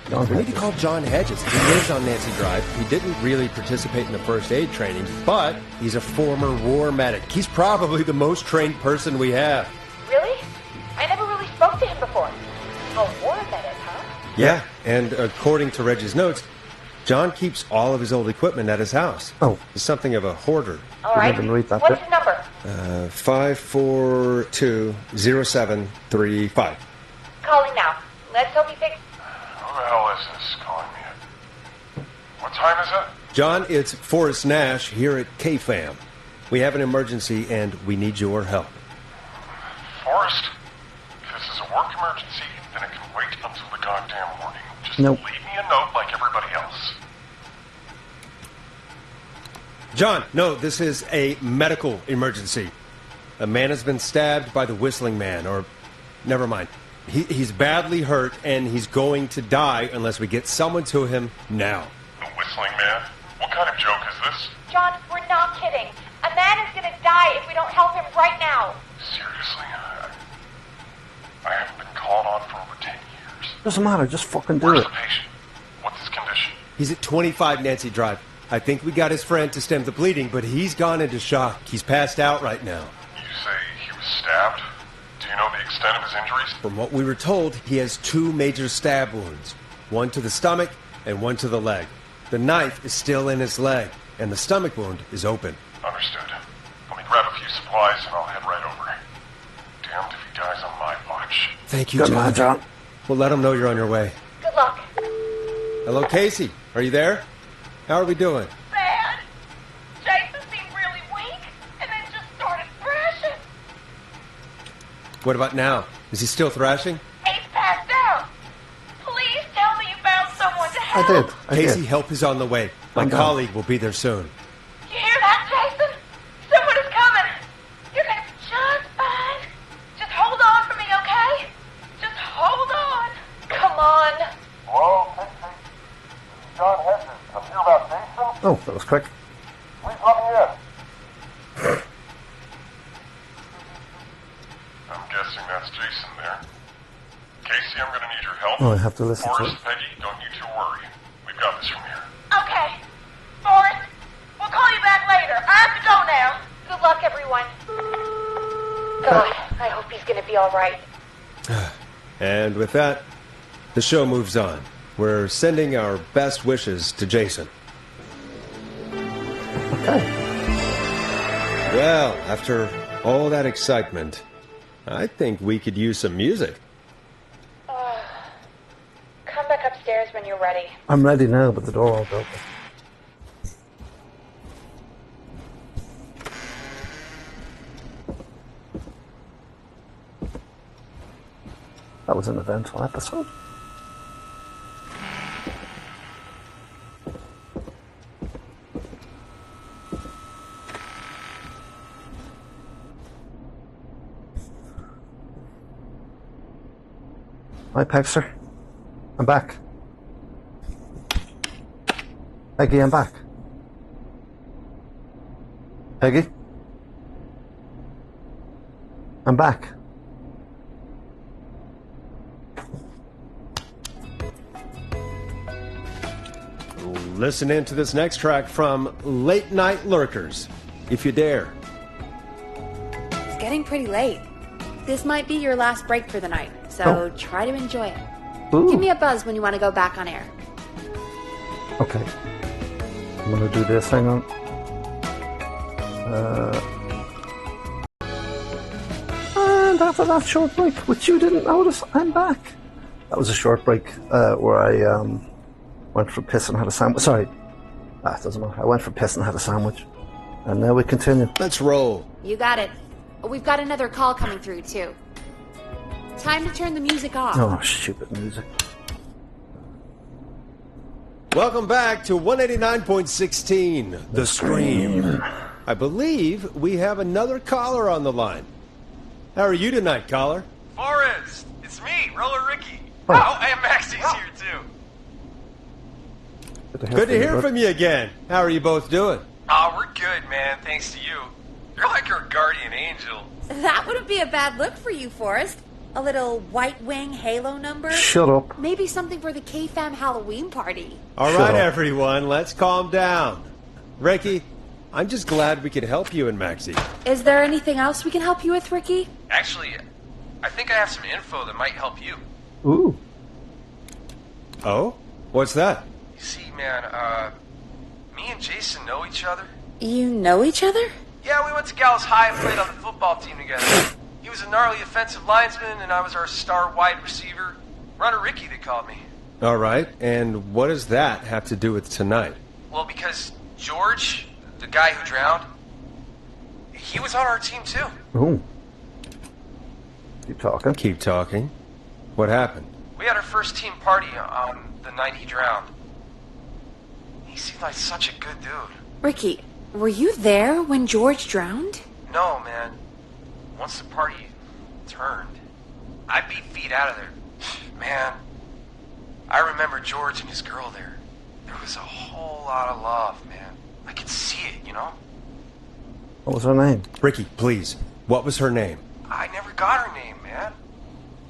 John We need Hedges. to call John Hedges. He lives on Nancy Drive. He didn't really participate in the first aid training, but he's a former war medic. He's probably the most trained person we have. Really? I never really spoke to him before. A war medic, huh? Yeah, and according to Reggie's notes, John keeps all of his old equipment at his house. Oh. He's something of a hoarder. Alright. didn't read that What's bit. his number? 542-0735. Calling now. Let's hope he fixes. Who the hell is this calling me? What time is it? John, it's Forrest Nash here at KFAM. We have an emergency and we need your help. Forrest? If this is a work emergency, then it can wait until the goddamn morning. Just Nope. leave me a note like everybody else. John, no, this is a medical emergency. A man has been stabbed by the Whistling Man, or never mind. He's badly hurt and he's going to die unless we get someone to him now. The Whistling Man? What kind of joke is this? John, we're not kidding. A man is gonna die if we don't help him right now. Seriously? I haven't been called on for over 10 years. Doesn't matter, just fucking do Where's it. the patient? What's his condition? He's at 25 Nancy Drive. I think we got his friend to stem the bleeding, but he's gone into shock. He's passed out right now. You say he was stabbed? Do you know the extent of his injuries? From what we were told, he has 2 major stab wounds. One to the stomach and one to the leg. The knife is still in his leg, and the stomach wound is open. Understood. Let me grab a few supplies and I'll head right over. Damned if he dies on my watch. Thank you, Good John. man, John. We'll let him know you're on your way. Good luck. Hello, Casey. Are you there? How are we doing? Bad. Jason seemed really weak and then just started thrashing. What about now? Is he still thrashing? He's passed out. Please tell me you found someone to I help. did. I Casey, did. help is on the way. My I'm done. colleague will be there soon. You hear that, Jason? Someone is coming. You're gonna be just fine. Just hold on for me, okay? Just hold on. Come on. Hello, Casey. John Hedges. I'm here about Jason. Oh, that was quick. Please let me in. I'm guessing that's Jason there. Casey, I'm gonna need your help. Oh, I have to listen to Forrest, it. Peggy, don't you two worry. We've got this from here. Okay. Forrest, we'll call you back later. I have to go now. Good luck, everyone. God, I hope he's gonna be alright. And with that, the show moves on. We're sending our best wishes to Jason. Okay. Well, after all that excitement, I think we could use some music. Come back upstairs when you're ready. I'm ready now, but the door won't open. That was an eventful episode. Hi, Pegster. I'm back. Peggy, I'm back. Peggy? I'm back. Listen in to this next track from Late Night Lurkers, if you dare. It's getting pretty late. This might be your last break for the night, so Oh. try to enjoy it. Ooh. Give me a buzz when you want to go back on air. Okay. I'm gonna do this, hang on. And after that short break, which you didn't notice, I'm back. That was a short break where I went for piss and had a sandwich. Sorry, it doesn't matter. I went for piss and had a sandwich. And now we continue. Let's roll. You got it. We've got another call coming through, too. Time to turn the music off. Oh, stupid music. Welcome back to 189.16, The Scream. I believe we have another caller on the line. How are you tonight, caller? Forrest, it's me, Roller Ricky. Oh. Oh, and Maxie's here too. Good to hear from you again. How are you both doing? Oh, we're good, man, thanks to you. You're like our guardian angel. That wouldn't be a bad look for you, Forrest. A little White Wing Halo number? Shut up. Maybe something for the K-Fam Halloween party. All Shut right, up. everyone, let's calm down. Ricky, I'm just glad we could help you and Maxie. Is there anything else we can help you with, Ricky? Actually, I think I have some info that might help you. Ooh. Oh? What's that? You see, man, me and Jason know each other. You know each other? Yeah, we went to Gallows High and played on the football team together. He was a gnarly offensive linesman, and I was our star wide receiver. Runner Ricky, they called me. All right, and what does that have to do with tonight? Well, because George, the guy who drowned, he was on our team too. Ooh. Keep talking. Keep talking. What happened? We had our first team party on the night he drowned. He seemed like such a good dude. Ricky, were you there when George drowned? No, man. Once the party turned, I beat feet out of there. Man, I remember George and his girl there. There was a whole lot of love, man. I could see it, you know? What was her name? Ricky, please. What was her name? I never got her name, man.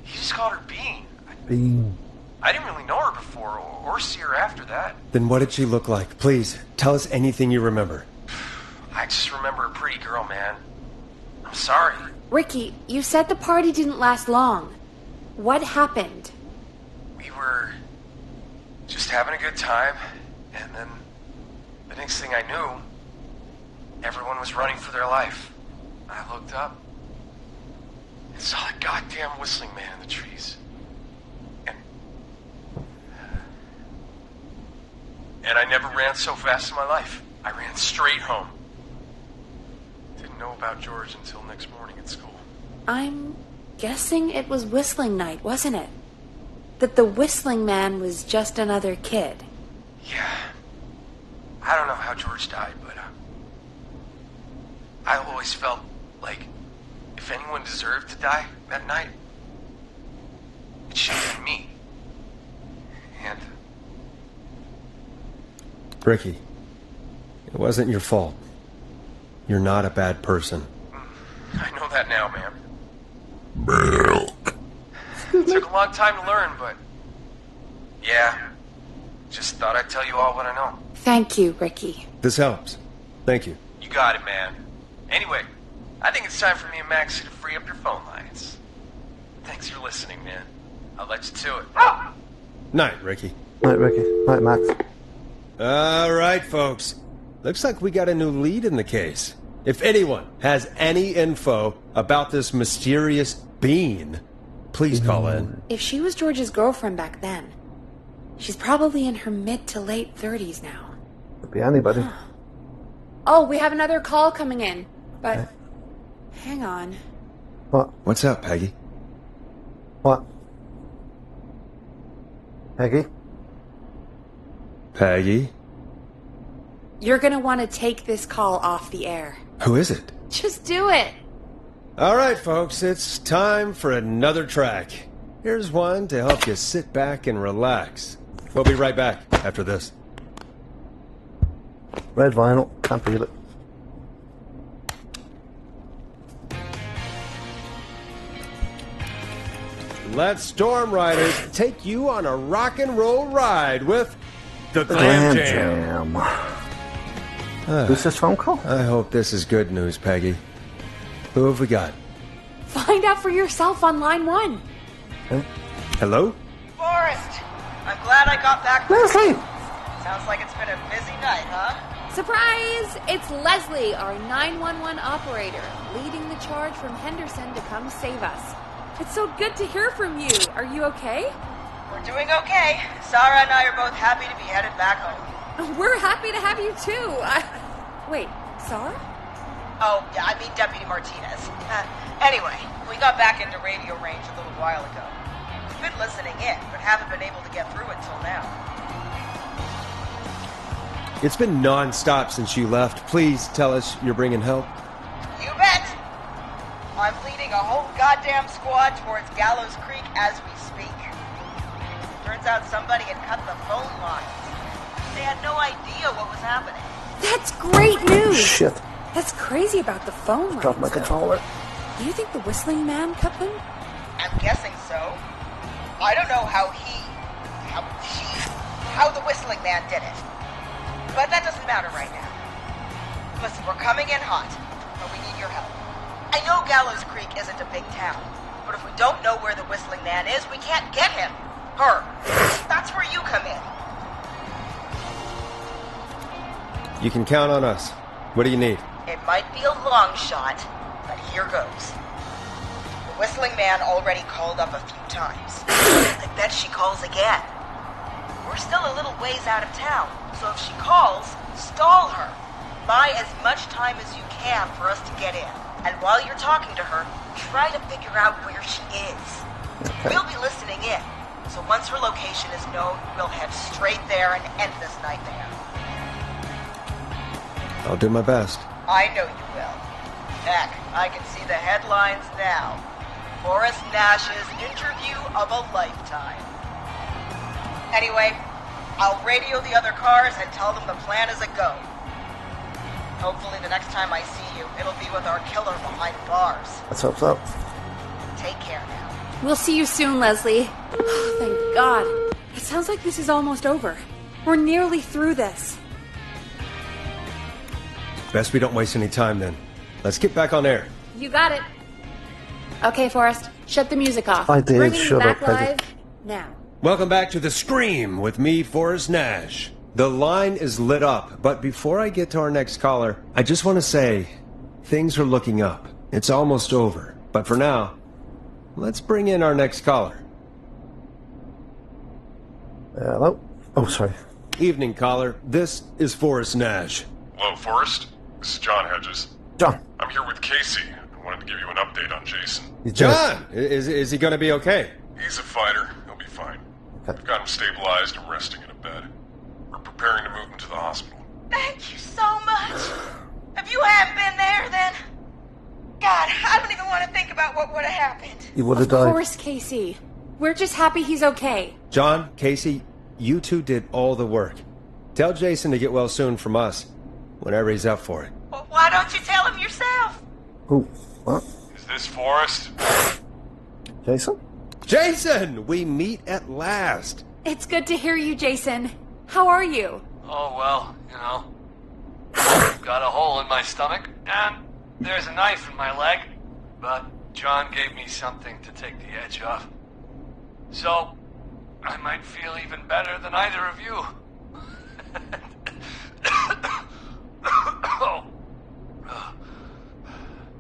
He just called her Bean. Bean. I didn't really know her before or see her after that. Then what did she look like? Please, tell us anything you remember. I just remember a pretty girl, man. I'm sorry. Ricky, you said the party didn't last long. What happened? We were just having a good time, and then the next thing I knew, everyone was running for their life. I looked up and saw that goddamn whistling man in the trees. And I never ran so fast in my life. I ran straight home. Didn't know about George until next morning at school. I'm guessing it was whistling night, wasn't it? That the whistling man was just another kid. Yeah. I don't know how George died, but I always felt like if anyone deserved to die that night, it should have been me. And Ricky, it wasn't your fault. You're not a bad person. I know that now, man. It took a long time to learn, but yeah, just thought I'd tell you all what I know. Thank you, Ricky. This helps. Thank you. You got it, man. Anyway, I think it's time for me and Maxie to free up your phone lines. Thanks for listening, man. I'll let you to it. Night, Ricky. Night, Ricky. Night, Max. All right, folks. Looks like we got a new lead in the case. If anyone has any info about this mysterious bean, please call in. If she was George's girlfriend back then, she's probably in her mid to late 30s now. Could be anybody. Oh, we have another call coming in, but hang on. What? What's up, Peggy? What? Peggy? Peggy? You're gonna want to take this call off the air. Who is it? Just do it. All right, folks, it's time for another track. Here's one to help you sit back and relax. We'll be right back after this. Red vinyl. Can't feel it. Let Storm Riders take you on a rock and roll ride with the Glam Glam Jam. Who's this phone call? I hope this is good news, Peggy. Who have we got? Find out for yourself on line 1. Hello? Forrest, I'm glad I got back. Leslie! Sounds like it's been a busy night, huh? Surprise! It's Leslie, our 911 operator, leading the charge from Henderson to come save us. It's so good to hear from you. Are you okay? We're doing okay. Sarah and I are both happy to be headed back home. We're happy to have you too. Wait, Sarah? Oh, yeah, I mean Deputy Martinez. Anyway, we got back into radio range a little while ago. We've been listening in, but haven't been able to get through until now. It's been non-stop since you left. Please tell us you're bringing help. You bet! I'm leading a whole goddamn squad towards Gallows Creek as we speak. Turns out somebody had cut the phone lines. They had no idea what was happening. That's great news! Shit. That's crazy about the phone lines. Dropped my controller. Do you think the Whistling Man cut them? I'm guessing so. I don't know how the Whistling Man did it. But that doesn't matter right now. Listen, we're coming in hot, but we need your help. I know Gallows Creek isn't a big town, but if we don't know where the Whistling Man is, we can't get him. Her. That's where you come in. You can count on us. What do you need? It might be a long shot, but here goes. The Whistling Man already called up a few times. I bet she calls again. We're still a little ways out of town, so if she calls, stall her. Buy as much time as you can for us to get in. And while you're talking to her, try to figure out where she is. Okay. We'll be listening in, so once her location is known, we'll head straight there and end this nightmare. I'll do my best. I know you will. Heck, I can see the headlines now. Forrest Nash's interview of a lifetime. Anyway, I'll radio the other cars and tell them the plan is a go. Hopefully the next time I see you, it'll be with our killer behind bars. Let's hope so. Take care now. We'll see you soon, Leslie. Oh, thank God. It sounds like this is almost over. We're nearly through this. Best we don't waste any time then. Let's get back on air. You got it. Okay, Forrest, shut the music off. I did. Bringing you Shut back up, Peggy. live now. Welcome back to The Scream with me, Forrest Nash. The line is lit up, but before I get to our next caller, I just want to say, things are looking up. It's almost over. But for now, let's bring in our next caller. Hello? Oh, sorry. Evening, caller. This is Forrest Nash. Hello, Forrest. This is John Hedges. John. I'm here with Casey. I wanted to give you an update on Jason. He's John! Is he going to be okay? He's a fighter. He'll be fine. Okay. I've got him stabilized and resting in a bed. We're preparing to move him to the hospital. Thank you so much. If you hadn't been there, then... God, I don't even want to think about what would have happened. He would have Of died. course, Casey. We're just happy he's okay. John, Casey, you two did all the work. Tell Jason to get well soon from us, whenever he's up for it. Well, why don't you tell him yourself? Ooh, what? Is this Forrest? Jason? Jason! We meet at last. It's good to hear you, Jason. How are you? Oh, well, you know. I've got a hole in my stomach, and there's a knife in my leg. But John gave me something to take the edge off. So, I might feel even better than either of you. Oh.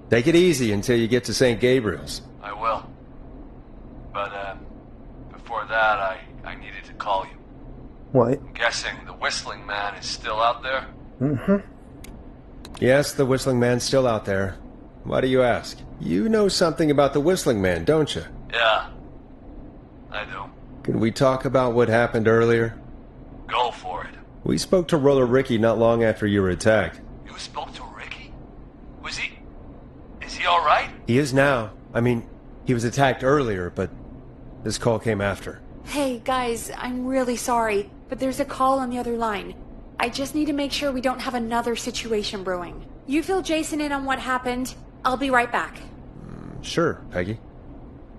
Take it easy until you get to St. Gabriel's. I will. But, before that, I needed to call you. Wait. I'm guessing the Whistling Man is still out there? Mm-hmm. Yes, the Whistling Man's still out there. Why do you ask? You know something about the Whistling Man, don't you? Yeah, I do. Can we talk about what happened earlier? Go for it. We spoke to Roller Ricky not long after you were attacked. You spoke to Ricky? Is he alright? He is now. I mean, he was attacked earlier, but this call came after. Hey, guys, I'm really sorry, but there's a call on the other line. I just need to make sure we don't have another situation brewing. You fill Jason in on what happened. I'll be right back. Sure, Peggy.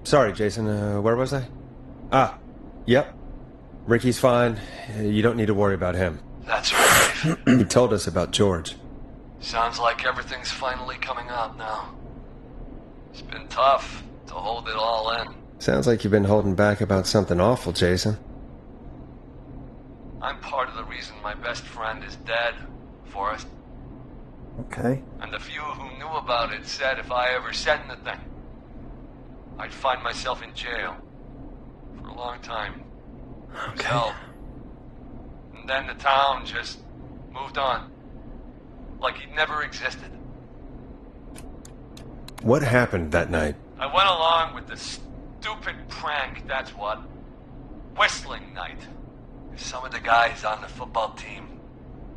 Sorry, Jason, where was I? Ah, yep. Ricky's fine. You don't need to worry about him. That's right. He told us about George. Sounds like everything's finally coming out now. It's been tough to hold it all in. Sounds like you've been holding back about something awful, Jason. I'm part of the reason my best friend is dead, Forrest. Okay. And the few who knew about it said if I ever said anything, I'd find myself in jail. For a long time. It was hell. And then the town just moved on. Like he'd never existed. What happened that night? I went along with the stupid prank, that's what. Whistling night. Some of the guys on the football team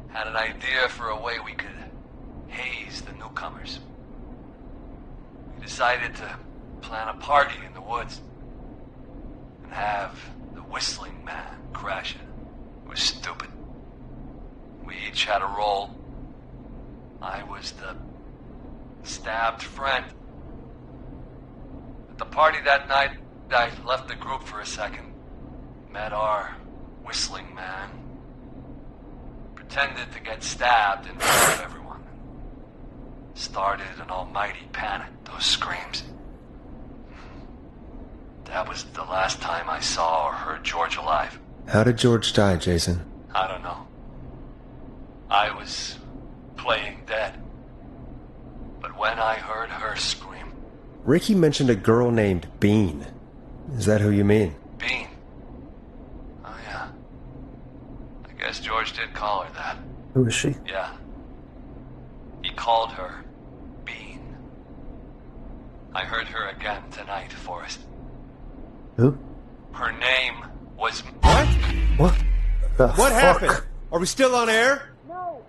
had an idea for a way we could haze the newcomers. We decided to plan a party in the woods, and have the Whistling Man crash it. It was stupid. We each had a role. I was the stabbed friend. At the party that night, I left the group for a second. Met our Whistling Man. Pretended to get stabbed in front of everyone. Started an almighty panic, those screams. That was the last time I saw or heard George alive. How did George die, Jason? I don't know. I was playing dead. But when I heard her scream... Ricky mentioned a girl named Bean. Is that who you mean? Bean? Oh, yeah. I guess George did call her that. Who is she? Yeah. He called her Bean. I heard her again tonight, Forrest. Who? Her name was... What? What? The What fuck? happened? Are we still on air? No,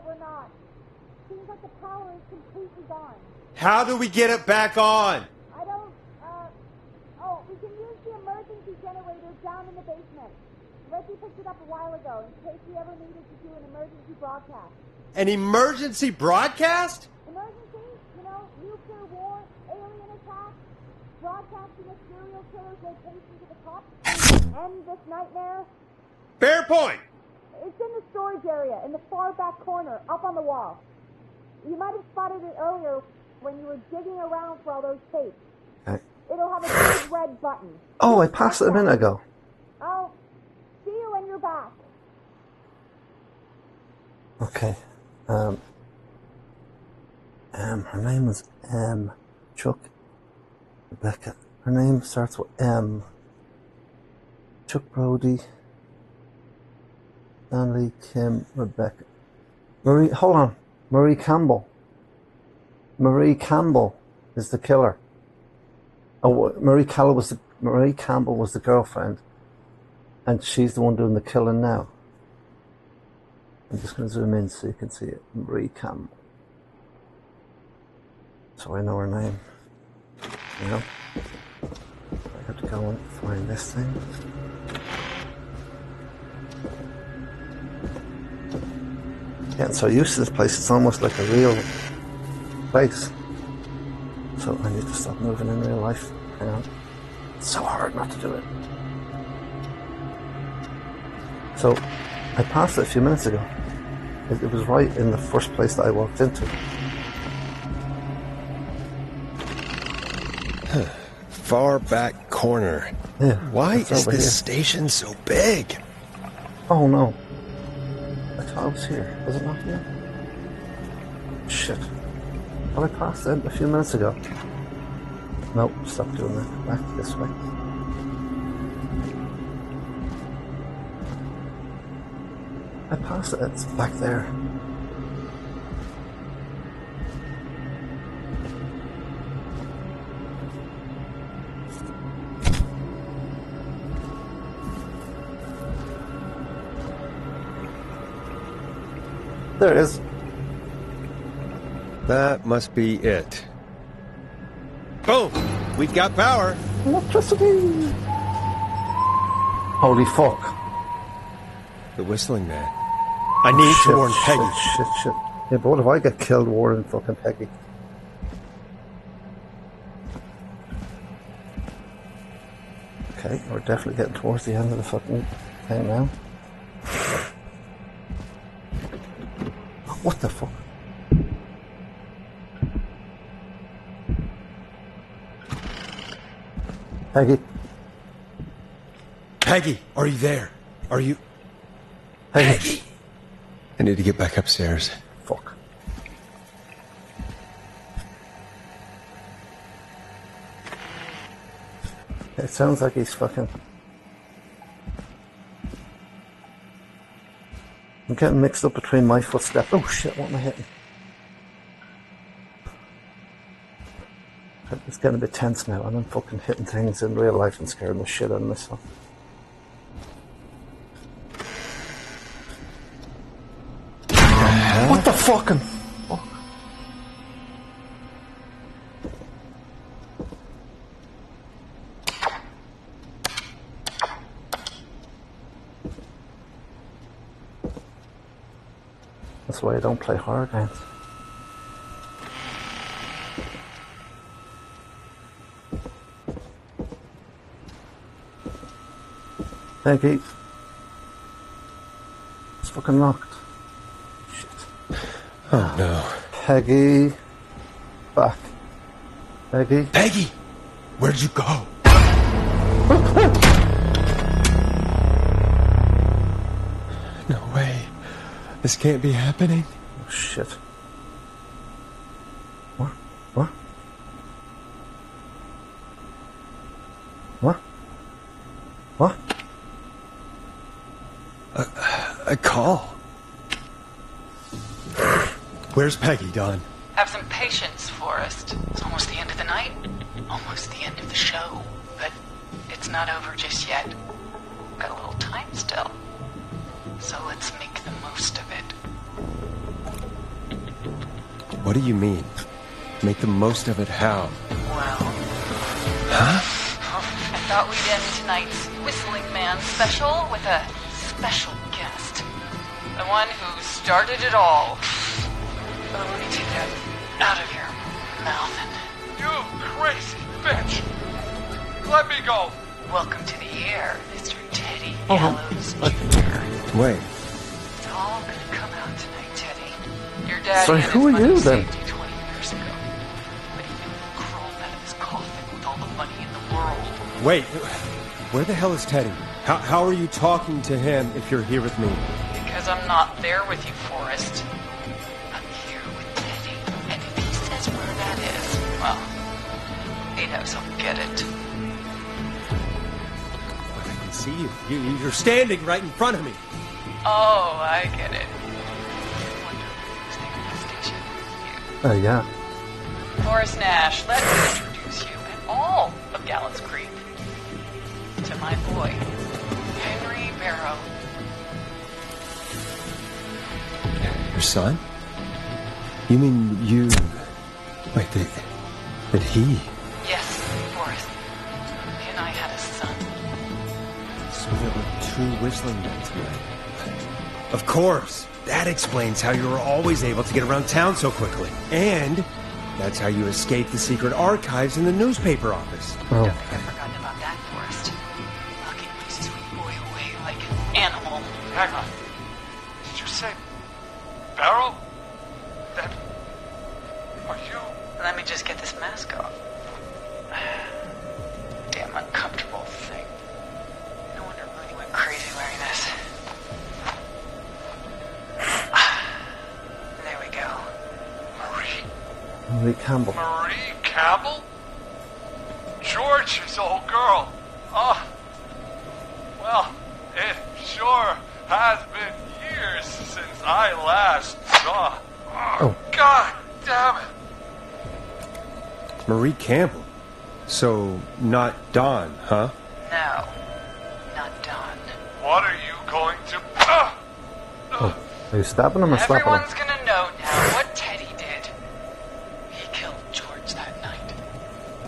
we're not. Seems like the power is completely gone. How do we get it back on? I don't, we can use the emergency generator down in the basement. Reggie picked it up a while ago in case we ever needed to do an emergency broadcast. An emergency broadcast? Emergency? You know, nuclear war, alien attack, broadcasting a serial killer's location to the cops, end this nightmare. Fair point. It's in the storage area, in the far back corner, up on the wall. You might have spotted it earlier when you were digging around for all those tapes. Okay. It'll have a big red button. Oh, I passed it a minute ago. I'll see you when you're back. Okay. Her name was M. Chuck. Rebecca. Her name starts with M. Chuck Brody. Stanley, Kim, Rebecca. Marie, hold on. Marie Campbell. Marie Campbell is the killer. Oh, Marie Campbell was the girlfriend, and she's the one doing the killing now. I'm just going to zoom in so you can see it. Marie Campbell. So I know her name. You know? I have to go and find this thing. Getting so used to this place, it's almost like a real place. So I need to stop moving in real life. Hang on. It's so hard not to do it. So I passed it a few minutes ago. It was right in the first place that I walked into. Far back corner. Yeah. Why it's is over this here. station so big? Oh no. I thought it was here. Was it not here? Shit. Well, I passed it a few minutes ago. Nope, stop doing that. Back this way. I passed it. It's back there. There it is. That must be it. Boom! We've got power. Electricity! Holy fuck. The Whistling Man. I need to warn Peggy. Shit. Yeah, but what if I get killed warning fucking Peggy? Okay, we're definitely getting towards the end of the fucking thing now. What the fuck? Peggy. Peggy, are you there? Are you... Peggy. I need to get back upstairs. Fuck. It sounds like he's fucking... I'm getting mixed up between my footsteps. Oh shit, what am I hitting? It's getting a bit tense now. I'm fucking hitting things in real life and scaring the shit out of myself. What the fucking fuck? That's why I don't play horror games. Peggy. It's fucking locked. Shit. Oh no. Peggy. Back. Peggy. Peggy! Where'd you go? No way. This can't be happening. Oh, shit. What? What? What? What? A call. Where's Peggy, Don? Have some patience, Forrest. It's almost the end of the night. Almost the end of the show. But it's not over just yet. Got a little time still. So let's make the most of it. What do you mean? Make the most of it how? Well... Huh? I thought we'd end tonight's Whistling Man special with a special guest. The one who started it all. Oh, let me take that out of your mouth and... You crazy bitch! Let me go! Welcome to the air, Mr. Teddy Oh. Gallows Jr. Wait. It's all gonna come out tonight, Teddy. Your dad Sorry, had who his are money you, then? saved you 20 years ago. But he crawled out of his coffin with all the money in the world. Wait. Where the hell is Teddy? How are you talking to him if you're here with me? Because I'm not there with you, Forrest. I'm here with Teddy. And if he says where that is, well, he knows I'll get it. I can see you. You're standing right in front of me. Oh, I get it. Wonder who's the investigation? You. Yeah. Forrest Nash, let me introduce you and all of Gallows Creek to my boy, Henry Barrow. Your son? You mean you... Wait, that he... Yes, Forrest. He and I had a son. So there were two whistling men tonight. Of course. That explains how you were always able to get around town so quickly. And that's how you escaped the secret archives in the newspaper office. Oh. Don't think I've forgotten about that, Forrest. Locking my sweet boy away like an animal. Hang on. Did you say Barrow? That... Are you... Let me just get this mask off. Damn uncomfortable thing. No wonder Mooney went crazy wearing this. There we go. Marie? Marie Campbell. Marie Campbell? George's old girl. Oh. Well, it sure has been years since I last saw. Oh. God damn it. Marie Campbell. So, not Dawn, huh? No, not Dawn. What are you going to... Oh. Are you stabbing him or slapping him? Everyone's gonna know now what Teddy did. He killed George that night.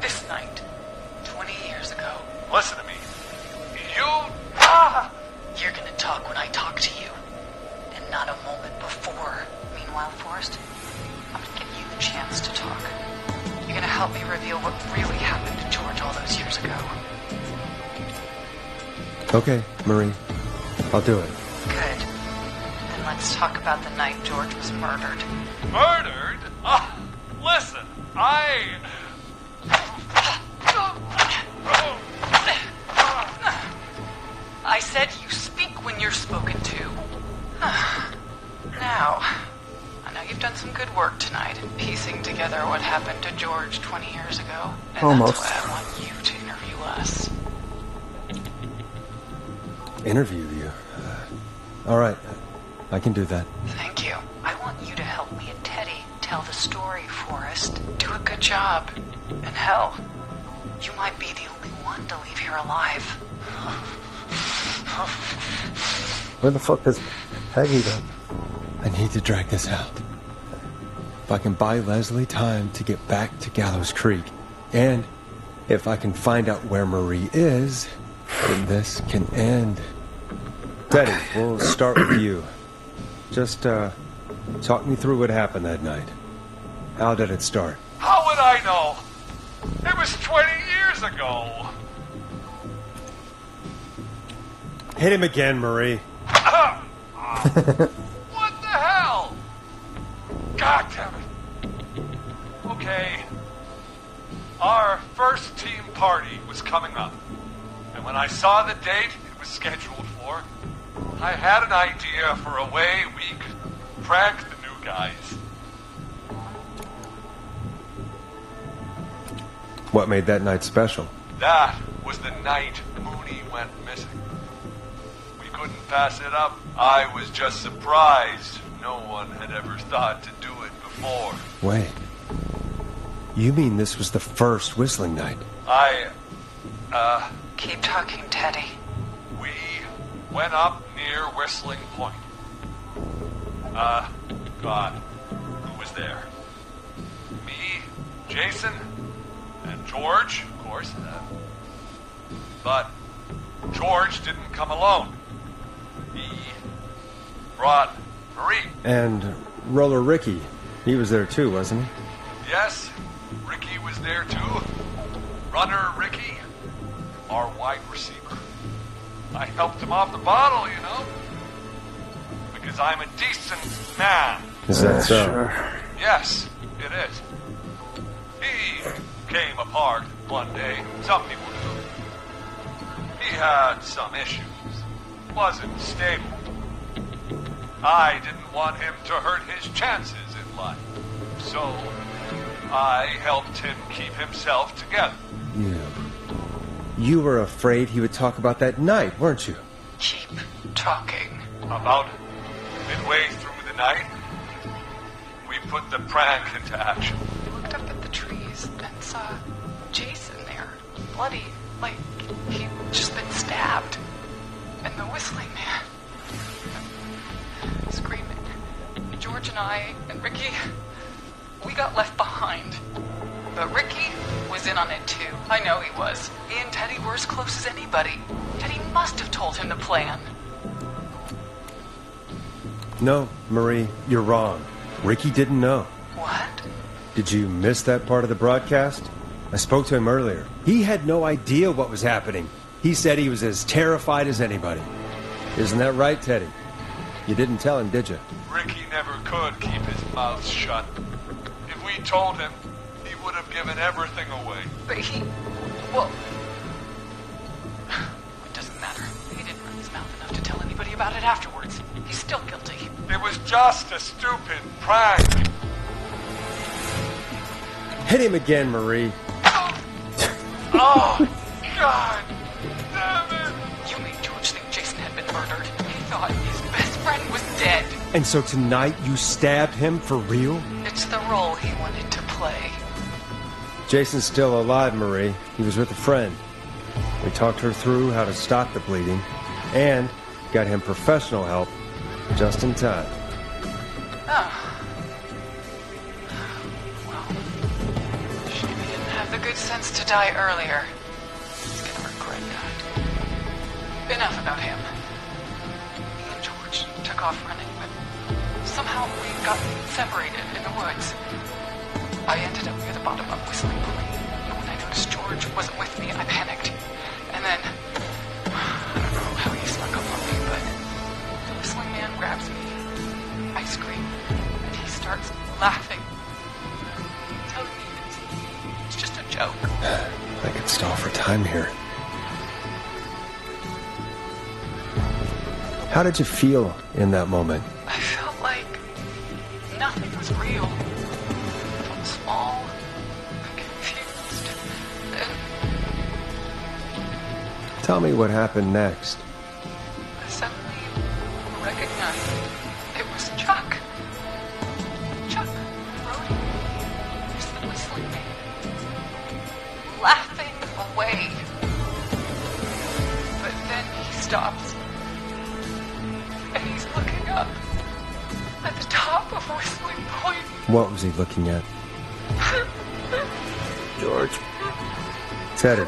This night. 20 years ago. Listen to me. You... You're gonna talk when I talk to you. And not a moment before. Meanwhile, Forrest, I'm gonna give you the chance to talk. You're gonna help me reveal what really happened to George all those years ago. Okay, Marie. I'll do it. Good. Then let's talk about the night George was murdered. Murdered? Listen, I said you speak when you're spoken to. Now, I know you've done some good work tonight in piecing together what happened to George 20 years ago. And Almost. that's why I want you to interview us. Interview you. All right. I can do that. Thank you. I want you to help me and Teddy tell the story, Forrest. Do a good job. And hell, you might be the only one to leave here alive. Where the fuck is Peggy then? I need to drag this out. If I can buy Leslie time to get back to Gallows Creek, and if I can find out where Marie is, then this can end. Teddy, we'll start with you. Just, Talk me through what happened that night. How did it start? How would I know? It was 20 years ago. Hit him again, Marie. What the hell? God damn it. Okay. Our first team party was coming up. And when I saw the date it was scheduled for, I had an idea for a way we could prank the new guys. What made that night special? That was the night Mooney went missing. We couldn't pass it up. I was just surprised no one had ever thought to do it before. Wait. You mean this was the first whistling night? Keep talking, Teddy. We went up near Whistling Point. God, who was there? Me, Jason, and George, of course. But George didn't come alone. He brought Marie. And Roller Ricky. He was there too, wasn't he? Yes, Ricky was there too. Runner Ricky, our wide receiver. I helped him off the bottle, you know. Because I'm a decent man. Is that so? Sure. Yes, it is. He came apart one day. Some people do. He had some issues. Wasn't stable. I didn't want him to hurt his chances in life. So, I helped him keep himself together. You were afraid he would talk about that night, weren't you? Keep talking. About midway through the night, we put the prank into action. I looked up at the trees and saw Jason there, bloody, like he'd just been stabbed. And the whistling man, screaming. George and I and Ricky, we got left behind. But Ricky was in on it too. I know he was. He and Teddy were as close as anybody. Teddy must have told him the plan. No, Marie, you're wrong. Ricky didn't know. What? Did you miss that part of the broadcast? I spoke to him earlier. He had no idea what was happening. He said he was as terrified as anybody. Isn't that right, Teddy? You didn't tell him, did you? Ricky never could keep his mouth shut. If we told him, he would have given everything away. But well, it doesn't matter. He didn't run his mouth enough to tell anybody about it afterwards. He's still guilty. It was just a stupid prank. Hit him again, Marie. Oh, God damn it. You made George think Jason had been murdered. He thought his best friend was dead. And so tonight you stabbed him for real? It's the role he wanted to play. Jason's still alive, Marie. He was with a friend. We talked her through how to stop the bleeding and got him professional help just in time. Oh. Well, shame he didn't have the good sense to die earlier. He's gonna regret that. Enough about him. Me and George took off running, but somehow we got separated in the woods. I ended up near the bottom of Whistling Point, and when I noticed George wasn't with me, I panicked. And then, I don't know how he snuck up on me, but the whistling man grabs me. I scream, and he starts laughing, telling me it's just a joke. I could stall for time here. How did you feel in that moment? I felt like nothing was real. I felt small and confused. And Tell me what happened next. I suddenly recognized it was Chuck. Chuck, Brody, was the whistling man, laughing away. But then he stops, and he's looking up at the top of Whistling Point. What was he looking at? George. Teddy,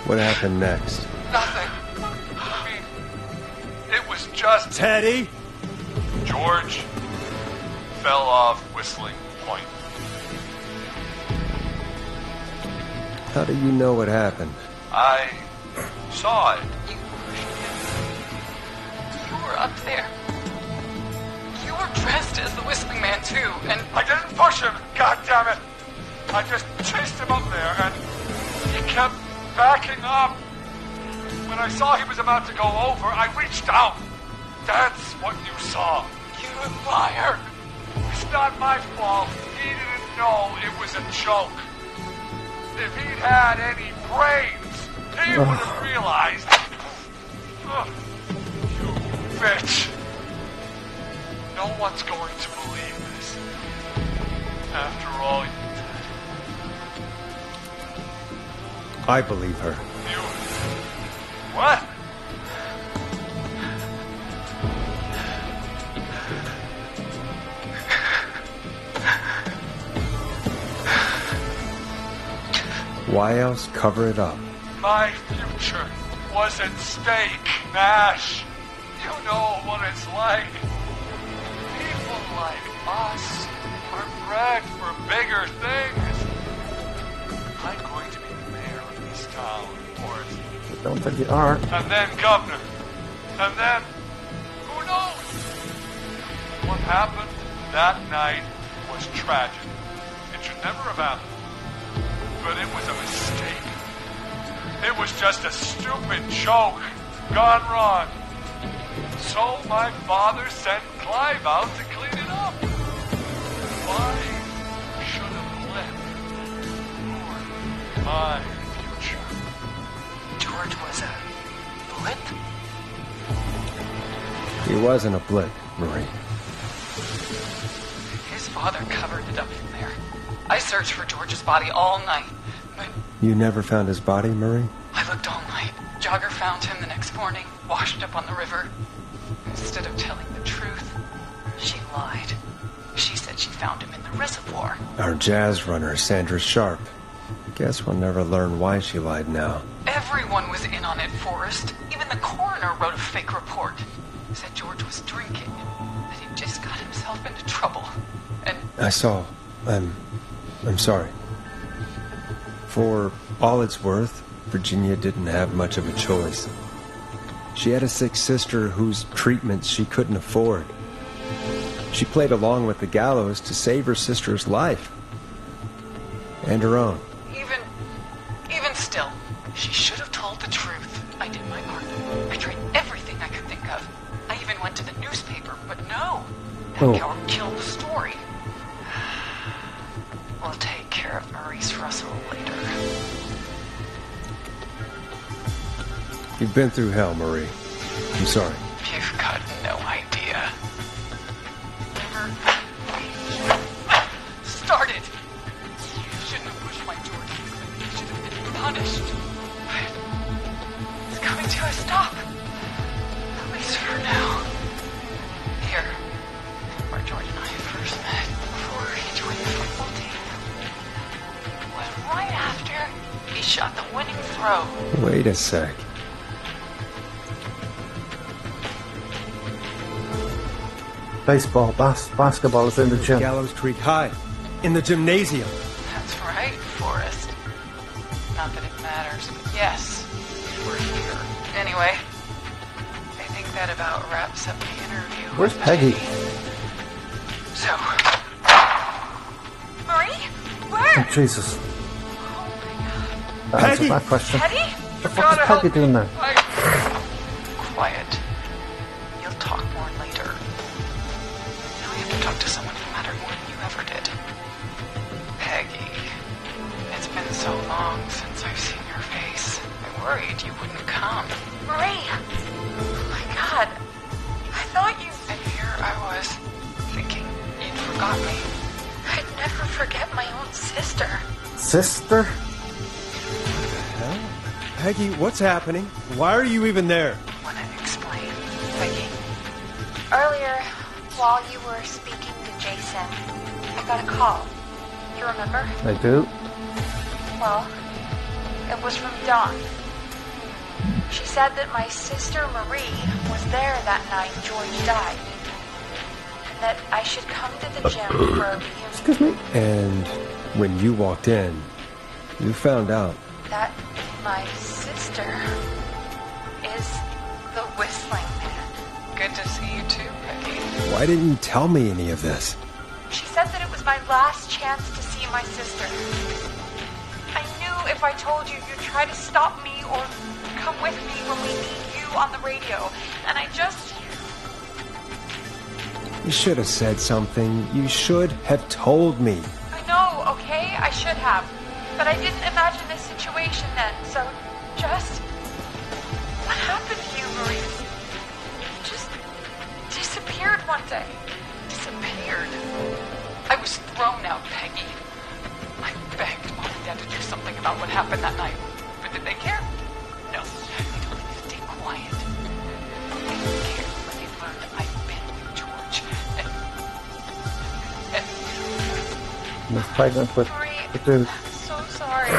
what happened next? Nothing. I mean, it was just Teddy? George fell off Whistling Point. How do you know what happened? I saw it. You were up there. You were dressed as the Whistling Man, too, and I didn't push him, God damn it! I just chased him up there, and he kept backing up. When I saw he was about to go over, I reached out. That's what you saw. you liar. It's not my fault. He didn't know it was a joke. If he'd had any brains, he would have realized. You bitch. No one's going to believe this. After all you did. I believe her. You... What? Why else cover it up? My future was at stake, Nash. You know what it's like. People like us are bred for bigger things. I'm going to be the mayor of this town, Forrest. I don't think you are. And then governor. And then, who knows? What happened that night was tragic. It should never have happened. But it was a mistake. It was just a stupid joke gone wrong. So my father sent Clive out to clean it up. Clive should have left. Ruined my future. George was a blip? He wasn't a blip, Marie. His father covered it up from there. I searched for George's body all night, but You never found his body, Marie? I looked all night. Jogger found him the next morning, washed up on the river. Instead of telling the truth, she lied. She said she found him in the reservoir. Our jazz runner, Sandra Sharp. Guess we'll never learn why she lied now. Everyone was in on it, Forrest. Even the coroner wrote a fake report. Said George was drinking, that he just got himself into trouble. And I saw. I'm sorry. For all it's worth, Virginia didn't have much of a choice. She had a sick sister whose treatments she couldn't afford. She played along with the gallows to save her sister's life. And her own. even still, she should have told the truth. I did my part. I tried everything I could think of. I even went to the newspaper, but no. That coward killed the story. We'll take care of Maurice Russell later. You've been through hell, Marie. I'm sorry. You've got no idea. Never started. Shouldn't have pushed my George. He should have been punished. But it's coming to a stop. At least for now. Here, where George and I first met before he joined the football team. Was right after he shot the winning throw. Wait a sec. Baseball, basketball is in the gym. Gallows Creek High. In the gymnasium. That's right, Forrest. Not that it matters, but yes, we're here. Anyway, I think that about wraps up the interview. Where's Peggy? So, Marie? Where? Oh, Jesus. oh my god. That answers Peggy! that question. Teddy? What the fuck is Peggy doing there? Quiet. You'll talk more later. Now I have to talk to someone who mattered more than you ever did. Peggy. It's been so long since I've seen your face. I worried you wouldn't come. Marie! Oh my god. I thought you... And here I was, thinking you'd forgot me. I'd never forget my own sister. Sister? Hell? Peggy, what's happening? Why are you even there? Wanna explain, Peggy? Earlier, while you were speaking to Jason, I got a call. You remember? I do. Well, it was from Dawn. She said that my sister Marie was there that night George died. And that I should come to the gym for a reunion. Excuse me. And when you walked in, you found out. That my sister is the Whistling Man. Good to see you too, Peggy. Why didn't you tell me any of this? She said that it was my last chance to see my sister. I knew if I told you, you'd try to stop me or come with me when we need you on the radio. And I just... You should have said something. You should have told me. I know, okay? I should have. But I didn't imagine this situation then, so just... What happened to you, Marie? You just disappeared one day. Disappeared. I was thrown out, Peggy. I begged Mom and Dad to do something about what happened that night. But did they care? No. They told me to stay quiet. They didn't care when they learned I'd been with George. I was pregnant with Marie, the dude. I'm so sorry.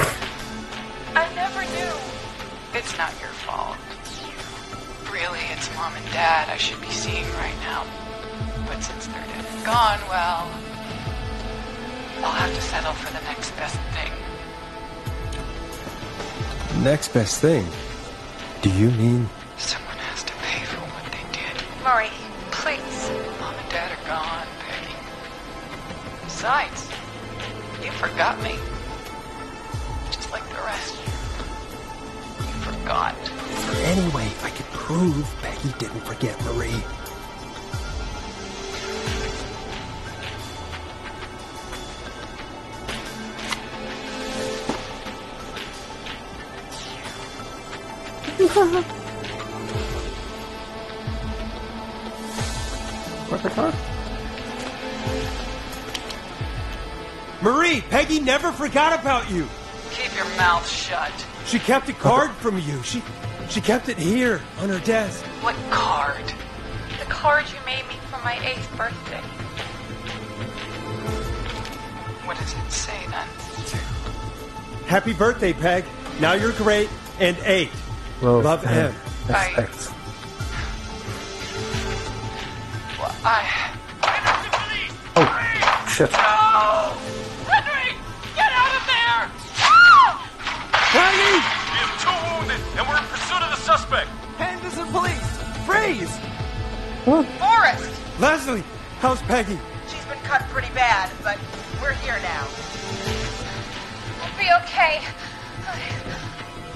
I never knew. It's not your fault. Really, it's Mom and Dad I should be seeing right now. But since they're dead and gone, well, I'll have to settle for the next best thing. Next best thing? Do you mean... Someone has to pay for what they did. Marie, please. Mom and Dad are gone, Peggy. Besides, you forgot me. Just like the rest. You forgot. Is there any way I could prove Peggy didn't forget Marie? Where's the car? Marie, Peggy never forgot about you. Keep your mouth shut. She kept a card from you. She kept it here on her desk. What card? The card you made me for my 8th birthday. What does it say then? Happy birthday, Peg. Now you're great and 8. Love him. Expect. Well, Oh, shit. No! Henry! Get out of there! Ah! Peggy! We have 2 wounded, and we're in pursuit of the suspect. Henderson police! Freeze! Forrest! Leslie, how's Peggy? She's been cut pretty bad, but we're here now. I'll be okay.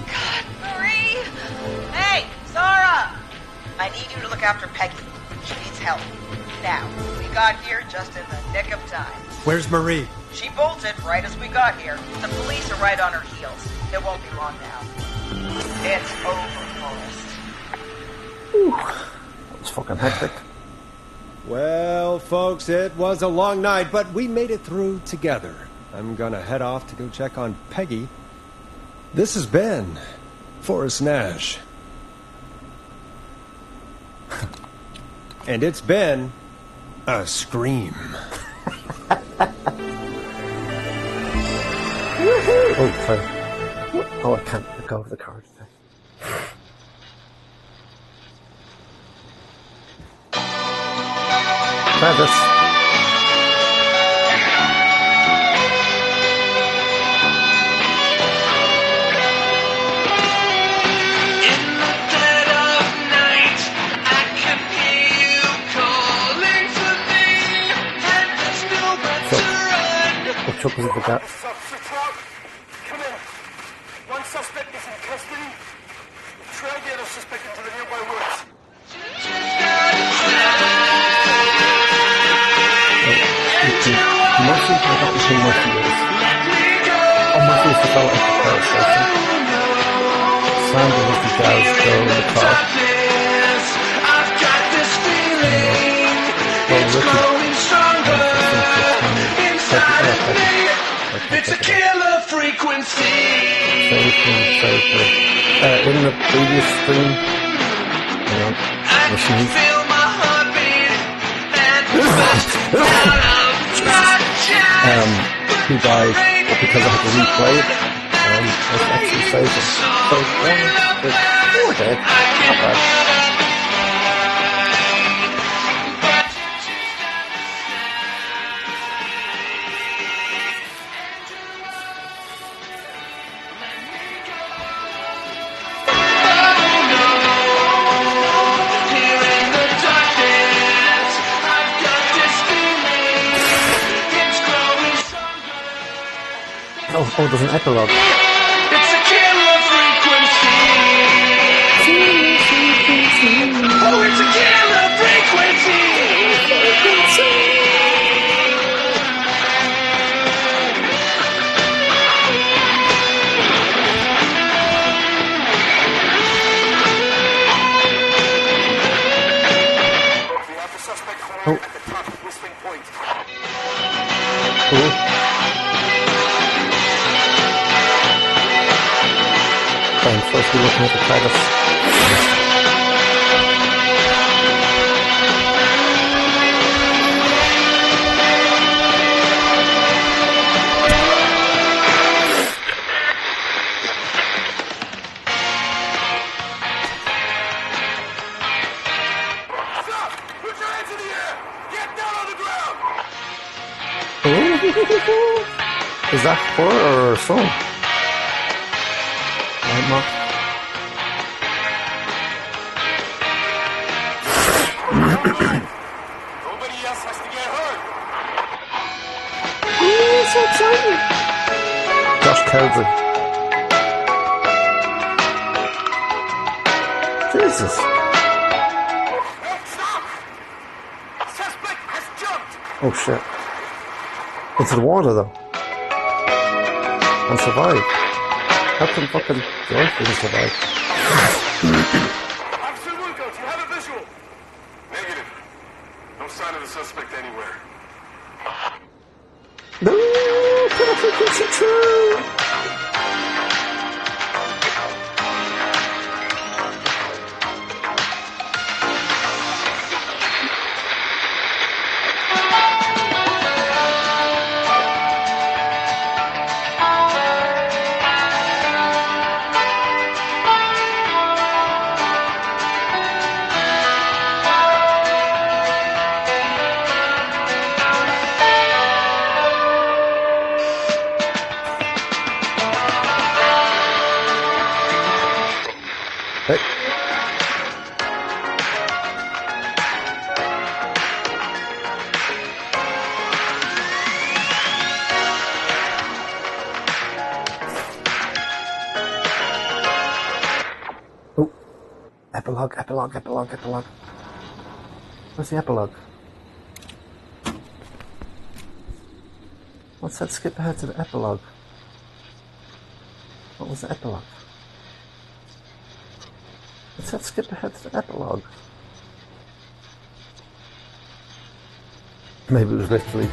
God, Marie! Hey, Zara! I need you to look after Peggy. She needs help. Now, we got here just in the nick of time. Where's Marie? She bolted right as we got here. The police are right on her heels. It won't be long now. It's over, Forrest. That was fucking hectic. Well, folks, it was a long night, but we made it through together. I'm gonna head off to go check on Peggy. This has been Forrest Nash. And it's been a scream. Oh, sorry. Oh, I can't let go of the card. Travis. What trouble with that? Come here. One suspect is in custody. Trail the other suspect into the nearby woods. Murphy, I got the same Murphy is. Oh, Murphy is the fellow at the power station. Sandra was the jazz girl in the car. It's a killer frequency. In the previous stream, listening. Feel my heartbeat and He died because I had to replay it. I was actually saved him. So, we're dead. Not bad. Oh, there's an epilogue. It's a killer frequency. Oh, it's a killer frequency. We have the suspect cornered Oh. at the top of Whistling Point. Cool. I'm supposed to be looking at the credits. Stop! Put your hands in the air! Get down on the ground! Is that her or son? Right, Mark? Nobody else has to get hurt. So exciting! Josh Cowdery. Jesus. No, stop! Suspect has jumped! Oh shit. Into the water though. And survive. How can fucking George didn't survive? Officer Wilco, do you have a visual? Negative. No sign of the suspect anywhere. No! Frequency true! Hey. Oh. Epilogue. Where's the epilogue? What's that? Skip ahead to the epilogue. What was the epilogue? What's that? Skip ahead to the epilogue. Maybe it was literally.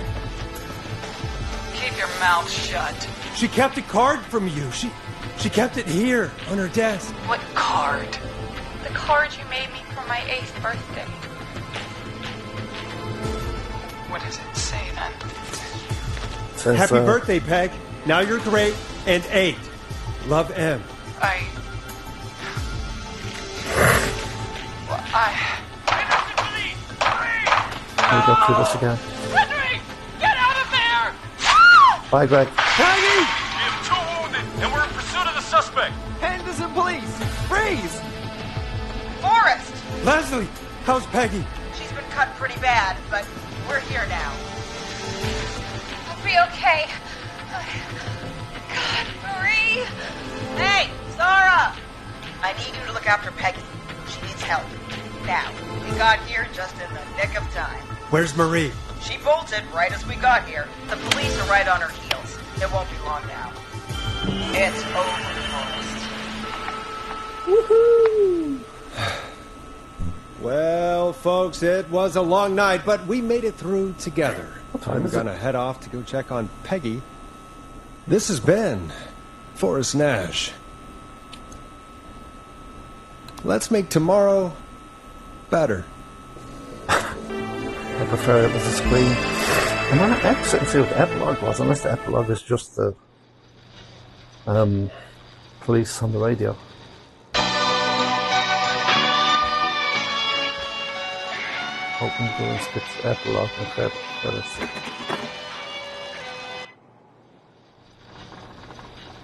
Keep your mouth shut. She kept a card from you. She kept it here on her desk. What card? The card you made me for my 8th birthday. What does it say then? Says, Happy birthday, Peg. Now you're great and 8. Love, M. Can we go through this again? Henry! Get out of there! Bye, Greg. Peggy! We have 2 wounded, and we're in pursuit of the suspect. Henderson Police! Freeze! Forrest! Leslie, how's Peggy? She's been cut pretty bad, but we're here now. I'll be okay. God, Marie! Hey, Zara! I need you to look after Peggy. She needs help. Now, we got here just in the nick of time. Where's Marie? She bolted right as we got here. The police are right on her heels. It won't be long now. It's over, Forrest. Well, folks, it was a long night, but we made it through together. What time We're is it? gonna head off to go check on Peggy. This has been Forrest Nash. Let's make tomorrow better. I prefer it as a screen. I'm gonna exit and see what the epilogue was, unless the epilogue is just the police on the radio. Open door and skip the epilogue and credits.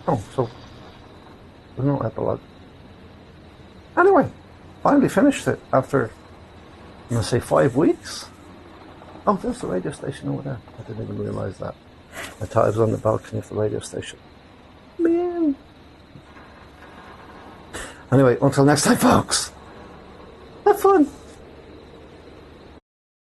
Oh, so there's no epilogue. Anyway, finally finished it after, I'm going to say 5 weeks. Oh, there's the radio station over there. I didn't even realise that. I thought I was on the balcony of the radio station. Anyway, until next time, folks. Have fun.